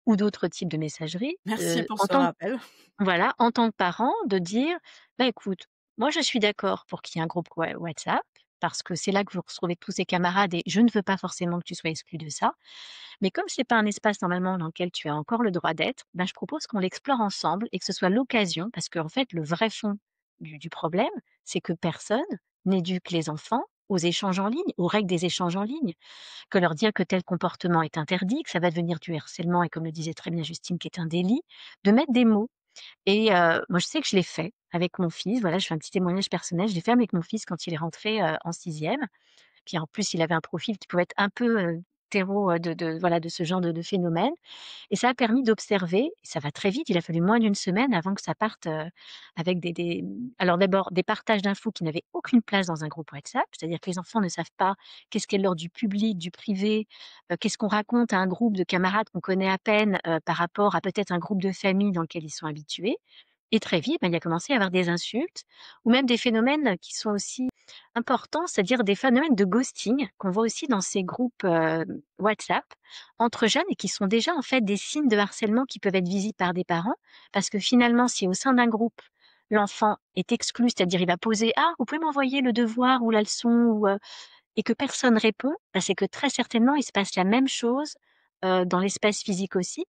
ou d'autres types de messageries, Merci pour en ce tant rappel. voilà, en tant que parent, de dire: «Bah, écoute, moi je suis d'accord pour qu'il y ait un groupe WhatsApp, parce que c'est là que vous retrouvez tous ces camarades et je ne veux pas forcément que tu sois exclu de ça. Mais comme c'est pas un espace normalement dans lequel tu as encore le droit d'être, ben, je propose qu'on l'explore ensemble et que ce soit l'occasion» parce qu'en fait, le vrai fond du problème, c'est que personne n'éduque les enfants aux échanges en ligne, aux règles des échanges en ligne. Que leur dire que tel comportement est interdit, que ça va devenir du harcèlement et comme le disait très bien Justine, qui est un délit, de mettre des mots. Et moi, je sais que je l'ai fait avec mon fils. Voilà, je fais un petit témoignage personnel. Je l'ai fait avec mon fils quand il est rentré, en 6e. Puis en plus, il avait un profil qui pouvait être un peu, terreau, de voilà, de ce genre de phénomène. Et ça a permis d'observer, ça va très vite, il a fallu moins d'une semaine avant que ça parte, avec alors d'abord des partages d'infos qui n'avaient aucune place dans un groupe WhatsApp. C'est-à-dire que les enfants ne savent pas qu'est-ce qu'est l'ordre du public, du privé, qu'est-ce qu'on raconte à un groupe de camarades qu'on connaît à peine, par rapport à peut-être un groupe de famille dans lequel ils sont habitués. Et très vite, il a commencé à y avoir des insultes ou même des phénomènes qui sont aussi importants, c'est-à-dire des phénomènes de ghosting qu'on voit aussi dans ces groupes, WhatsApp entre jeunes et qui sont déjà en fait des signes de harcèlement qui peuvent être visibles par des parents. Parce que finalement, si au sein d'un groupe, l'enfant est exclu, c'est-à-dire il va poser: «Ah, vous pouvez m'envoyer le devoir ou la leçon» ou et que personne répond, bah, c'est que très certainement, il se passe la même chose, dans l'espace physique aussi.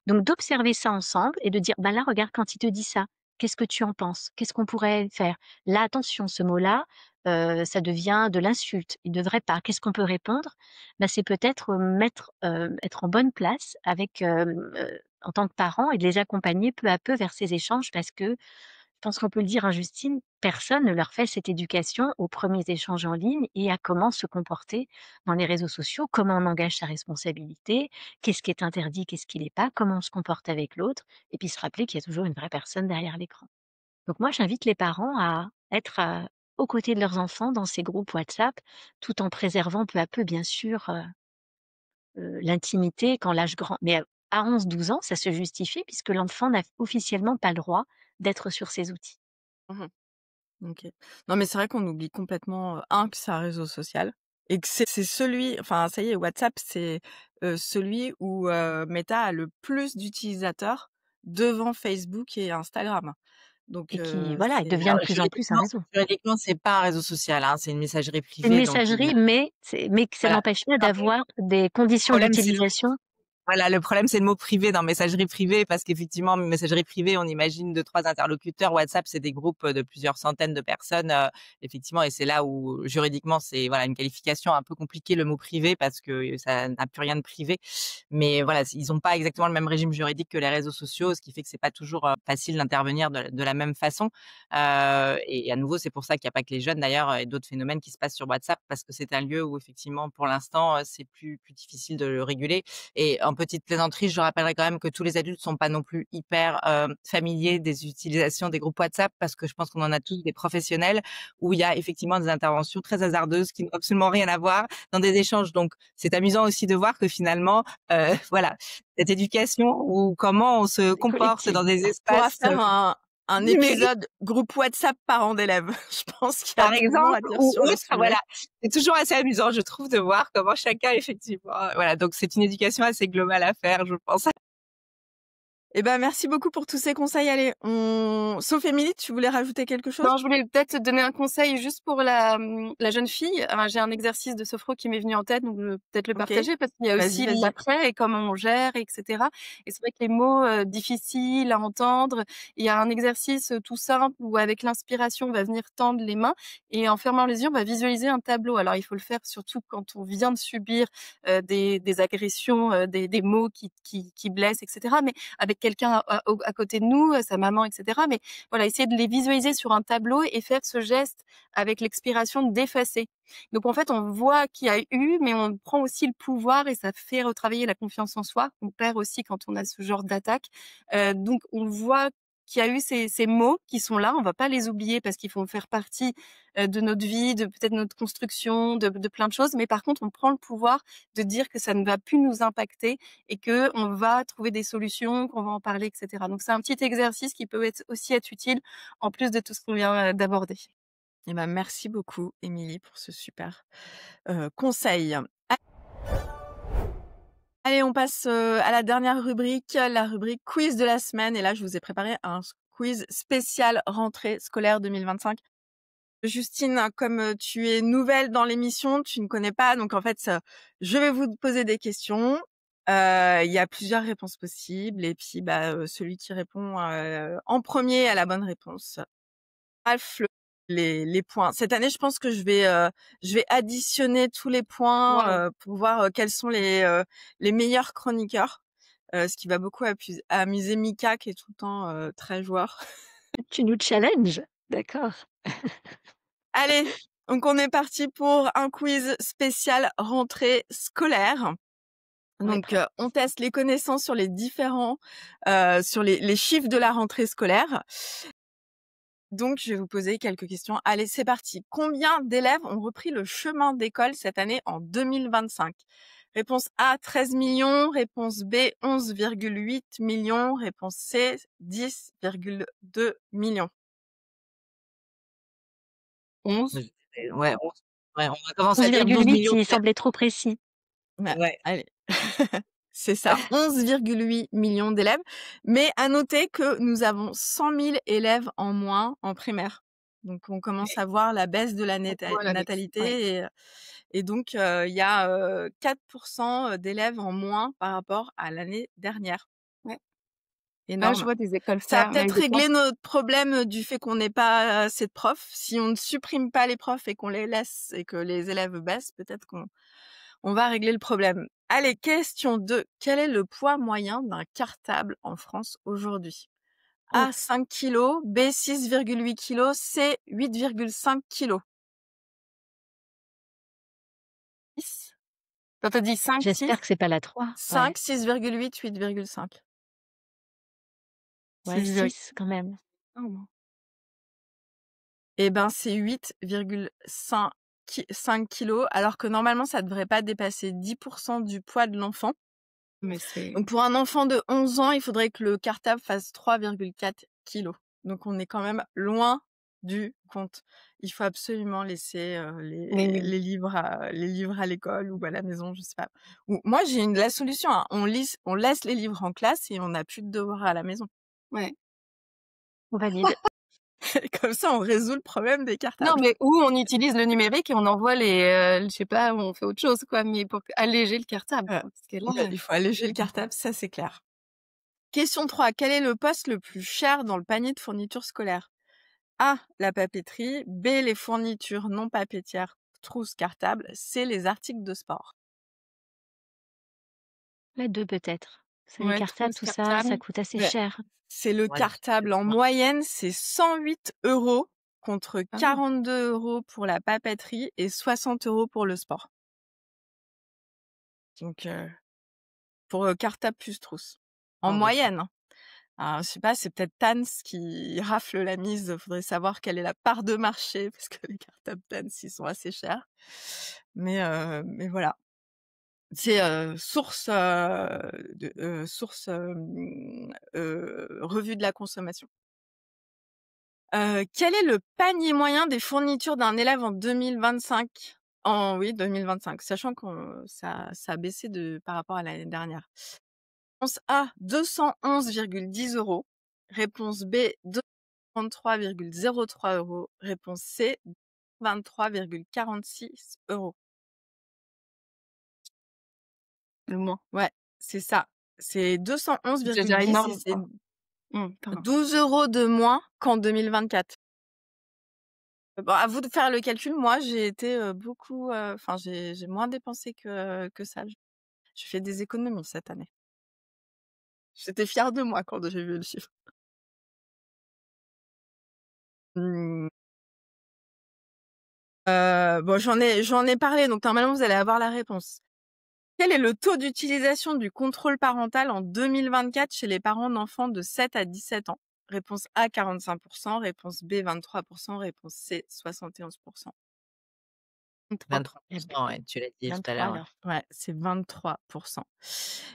Donc d'observer ça ensemble et de dire: «Bah, là, regarde, quand il te dit ça, qu'est-ce que tu en penses? Qu'est-ce qu'on pourrait faire? Là, attention, ce mot-là, ça devient de l'insulte, il ne devrait pas. Qu'est-ce qu'on peut répondre?» Bah, c'est peut-être, être en bonne place avec, en tant que parent et de les accompagner peu à peu vers ces échanges parce que je pense qu'on peut le dire, hein, Justine, personne ne leur fait cette éducation aux premiers échanges en ligne et à comment se comporter dans les réseaux sociaux, comment on engage sa responsabilité, qu'est-ce qui est interdit, qu'est-ce qui l'est pas, comment on se comporte avec l'autre, et puis se rappeler qu'il y a toujours une vraie personne derrière l'écran. Donc moi, j'invite les parents à être aux côtés de leurs enfants dans ces groupes WhatsApp, tout en préservant peu à peu, bien sûr, l'intimité quand l'âge grand. Mais à 11-12 ans, ça se justifie puisque l'enfant n'a officiellement pas le droit d'être sur ces outils. Mmh. OK. Non, mais c'est vrai qu'on oublie complètement, que c'est un réseau social et que c'est celui enfin, ça y est, WhatsApp, c'est, celui où, Meta a le plus d'utilisateurs devant Facebook et Instagram. Donc Et qui voilà, il c'est devient Alors de plus en plus un réseau. juridiquement, c'est pas un réseau social, hein, c'est une messagerie C'est une privée, donc messagerie, mais que ça voilà. n'empêche pas Non, mais d'avoir des le conditions problème, c'est d'utilisation. voilà, le problème, c'est le mot privé dans messagerie privée parce qu'effectivement, messagerie privée, on imagine 2-3 interlocuteurs. WhatsApp, c'est des groupes de plusieurs centaines de personnes, effectivement, et c'est là où juridiquement, c'est voilà une qualification un peu compliquée, le mot privé, parce que ça n'a plus rien de privé. Mais voilà, ils ont pas exactement le même régime juridique que les réseaux sociaux, ce qui fait que c'est pas toujours facile d'intervenir de la même façon. Et à nouveau, c'est pour ça qu'il y a pas que les jeunes d'ailleurs et d'autres phénomènes qui se passent sur WhatsApp parce que c'est un lieu où effectivement, pour l'instant, c'est plus difficile de le réguler. Et en petite plaisanterie, je rappellerai quand même que tous les adultes sont pas non plus hyper familiers des utilisations des groupes WhatsApp parce que je pense qu'on en a tous des professionnels où il y a effectivement des interventions très hasardeuses qui n'ont absolument rien à voir dans des échanges. Donc c'est amusant aussi de voir que finalement, voilà, cette éducation ou comment on se C'est comporte collectif. dans des on pourra espaces faire un numériques, épisode groupe WhatsApp parents d'élèves. Je pense qu'il y a par toujours à exemple, dire ou sur le autre, sujet. voilà. C'est toujours assez amusant, je trouve, de voir comment chacun effectivement, voilà. Donc c'est une éducation assez globale à faire, je pense. Eh ben, merci beaucoup pour tous ces conseils. Allez, sauf Émilie, tu voulais rajouter quelque chose? Non, je voulais peut-être te donner un conseil juste pour la jeune fille. J'ai un exercice de sophro qui m'est venu en tête, donc je vais peut-être le OK. partager parce qu'il y a Vas-y, aussi vas-y. l'après et comment on gère, et cetera. Et c'est vrai que les mots difficiles à entendre, il y a un exercice tout simple où avec l'inspiration, on va venir tendre les mains et en fermant les yeux, on va visualiser un tableau. Alors il faut le faire surtout quand on vient de subir des agressions, des mots qui blessent, etc. Mais avec quelqu'un à côté de nous, sa maman, etc. Mais voilà, essayer de les visualiser sur un tableau et faire ce geste avec l'expiration d'effacer. Donc en fait, on voit qu'il y a eu, mais on prend aussi le pouvoir et ça fait retravailler la confiance en soi. On perd aussi quand on a ce genre d'attaque. Donc on voit qu'il y a eu ces mots qui sont là. On va pas les oublier parce qu'ils font faire partie de notre vie, de peut-être notre construction, de plein de choses. Mais par contre, on prend le pouvoir de dire que ça ne va plus nous impacter et que on va trouver des solutions, qu'on va en parler, etc. Donc c'est un petit exercice qui peut aussi être utile en plus de tout ce qu'on vient d'aborder. Eh ben, merci beaucoup, Émilie, pour ce super conseil. Allez, on passe à la dernière rubrique, la rubrique quiz de la semaine. Et là, je vous ai préparé un quiz spécial rentrée scolaire 2025. Justine, comme tu es nouvelle dans l'émission, tu ne connais pas, donc en fait, je vais vous poser des questions. Il y a plusieurs réponses possibles, et puis celui qui répond en premier à la bonne réponse rafle les points. Cette année, je pense que je vais additionner tous les points Waouh! pour voir quels sont les meilleurs chroniqueurs, ce qui va beaucoup amuser Mika qui est tout le temps très joueur. Tu nous challenges? D'accord. Allez, donc on est parti pour un quiz spécial rentrée scolaire. On est Donc prêt. on teste les connaissances sur les différents sur les chiffres de la rentrée scolaire. Donc je vais vous poser quelques questions. Allez, c'est parti. Combien d'élèves ont repris le chemin d'école cette année en 2025? Réponse A, 13 millions. Réponse B, 11,8 millions. Réponse C, 10,2 millions. 11. Ouais, on a commencé à dire 12 11,8, millions. il semblait trop précis. Ouais, Ouais. allez. C'est ça, 11,8 millions d'élèves. Mais à noter que nous avons 100 000 élèves en moins en primaire. Donc on commence à voir la baisse de la On voit la baisse, ouais. natalité Et donc, il y a 4% d'élèves en moins par rapport à l'année dernière. Ouais. Ah, je Énorme. vois des écoles Ça va faire, peut-être des classes. régler notre problème du fait qu'on n'ait pas assez de profs. Si on ne supprime pas les profs et qu'on les laisse et que les élèves baissent, peut-être qu'on va régler le problème. Allez, question 2. Quel est le poids moyen d'un cartable en France aujourd'hui? A, Oh, 5 kilos, B, 6,8 kilos, C, 8,5 kilos. 6, quand tu dit 5, 6, J'espère que c'est pas la 3. Ouais. 5, 6,8, 8,5. Ouais, 6, 6 quand même. Eh ben, c'est 8,5 kilos, alors que normalement, ça devrait pas dépasser 10% du poids de l'enfant. mais c'est Donc, pour un enfant de 11 ans, il faudrait que le cartable fasse 3,4 kilos. Donc, on est quand même loin du compte. Il faut absolument laisser mais oui, les livres à l'école ou à la maison, je sais pas. Ou, moi, j'ai la solution, hein. On laisse les livres en classe et on n'a plus de devoirs à la maison. ouais. On valide. Comme ça, on résout le problème des Non, cartables. mais où on utilise le numérique et on envoie je sais pas, on fait autre chose, quoi, mais pour alléger le cartable, Ouais. quoi, parce que Ouais, là, il faut alléger le cartable, ça c'est clair. Question 3. Quel est le poste le plus cher dans le panier de fournitures scolaires? A, la papeterie. B, les fournitures non papetières, trousses, cartables. C, les articles de sport. La 2 peut-être. C'est les Ouais, cartables, trousses, tout ça, cartables. ça coûte assez Ouais. cher. C'est le Ouais, cartable. En moyenne, c'est 108 € contre Ah oui. 42 € pour la papeterie et 60 € pour le sport. Donc, pour cartable plus trousse. En Ah oui. moyenne, hein. Alors, je sais pas, c'est peut-être Tannes qui rafle la mise. Faudrait savoir quelle est la part de marché parce que les cartables Tannes, ils sont assez chers. Mais voilà. C'est revue de la consommation. Quel est le panier moyen des fournitures d'un élève en 2025? Oui, 2025, sachant que ça a baissé par rapport à l'année dernière. Réponse A, 211,10 €. Réponse B, 233,03 €. Réponse C, 23,46 €. Le moins. Ouais, c'est ça. C'est C'est déjà 211,10 et énorme. c'est Pardon. 12 € de moins qu'en 2024. Bon, à vous de faire le calcul. Moi, j'ai été beaucoup, enfin, j'ai moins dépensé que ça. J'ai fait des économies cette année. J'étais fière de moi quand j'ai vu le chiffre. Mmh. Bon, j'en ai parlé, donc normalement, vous allez avoir la réponse. Quel est le taux d'utilisation du contrôle parental en 2024 chez les parents d'enfants de 7 à 17 ans? Réponse A, 45%, réponse B, 23%, réponse C, 71%. 23. 23%, ouais, tu l'as dit tout à 23 l'heure, ouais. alors. Ouais, c'est 23%.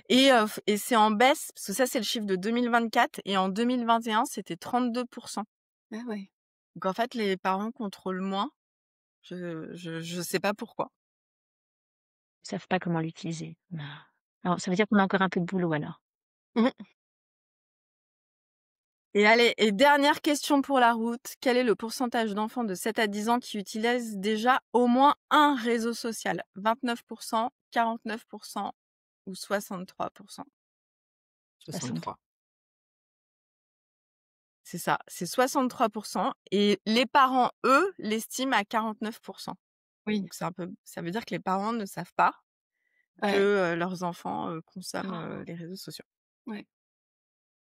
Et c'est en baisse, parce que ça, c'est le chiffre de 2024, et en 2021, c'était 32%. Ah ouais. Donc en fait, les parents contrôlent moins. Je sais pas pourquoi. Ils savent pas comment l'utiliser. Ah. Alors ça veut dire qu'on a encore un peu de boulot alors. Mmh. Et allez, et dernière question pour la route. Quel est le pourcentage d'enfants de 7 à 10 ans qui utilisent déjà au moins un réseau social? 29%, 49% ou 63%? 63. C'est ça, c'est 63%. Et les parents, eux, l'estiment à 49%. Oui. Donc ça veut dire que les parents ne savent pas que Ouais. leurs enfants consomment Oh. les réseaux sociaux. Ouais.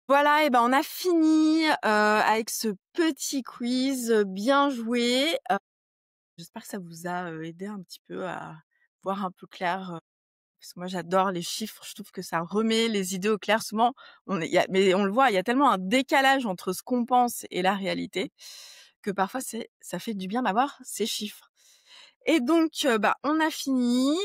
Voilà, et ben on a fini avec ce petit quiz. Bien joué. J'espère que ça vous a aidé un petit peu à voir un peu clair. Parce que moi j'adore les chiffres, je trouve que ça remet les idées au clair. Souvent, mais on le voit, il y a tellement un décalage entre ce qu'on pense et la réalité que parfois ça fait du bien d'avoir ces chiffres. Et donc, on a fini.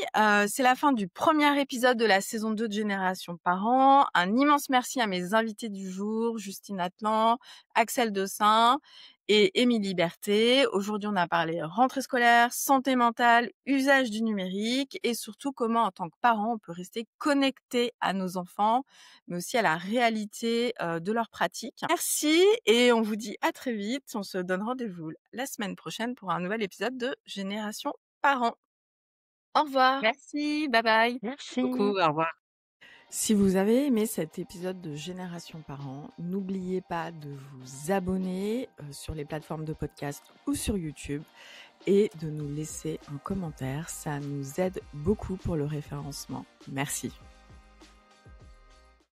C'est la fin du premier épisode de la saison 2 de Génération Parents. Un immense merci à mes invités du jour, Justine Atlan, Axel Dessein et Émilie Berthet. Aujourd'hui, on a parlé rentrée scolaire, santé mentale, usage du numérique et surtout comment, en tant que parent, on peut rester connecté à nos enfants, mais aussi à la réalité de leurs pratiques. Merci et on vous dit à très vite. On se donne rendez-vous la semaine prochaine pour un nouvel épisode de Génération Parents. Au revoir. Merci. Merci, bye bye. Merci. Beaucoup, au revoir. Si vous avez aimé cet épisode de Génération Parents, n'oubliez pas de vous abonner sur les plateformes de podcast ou sur YouTube et de nous laisser un commentaire. Ça nous aide beaucoup pour le référencement. Merci.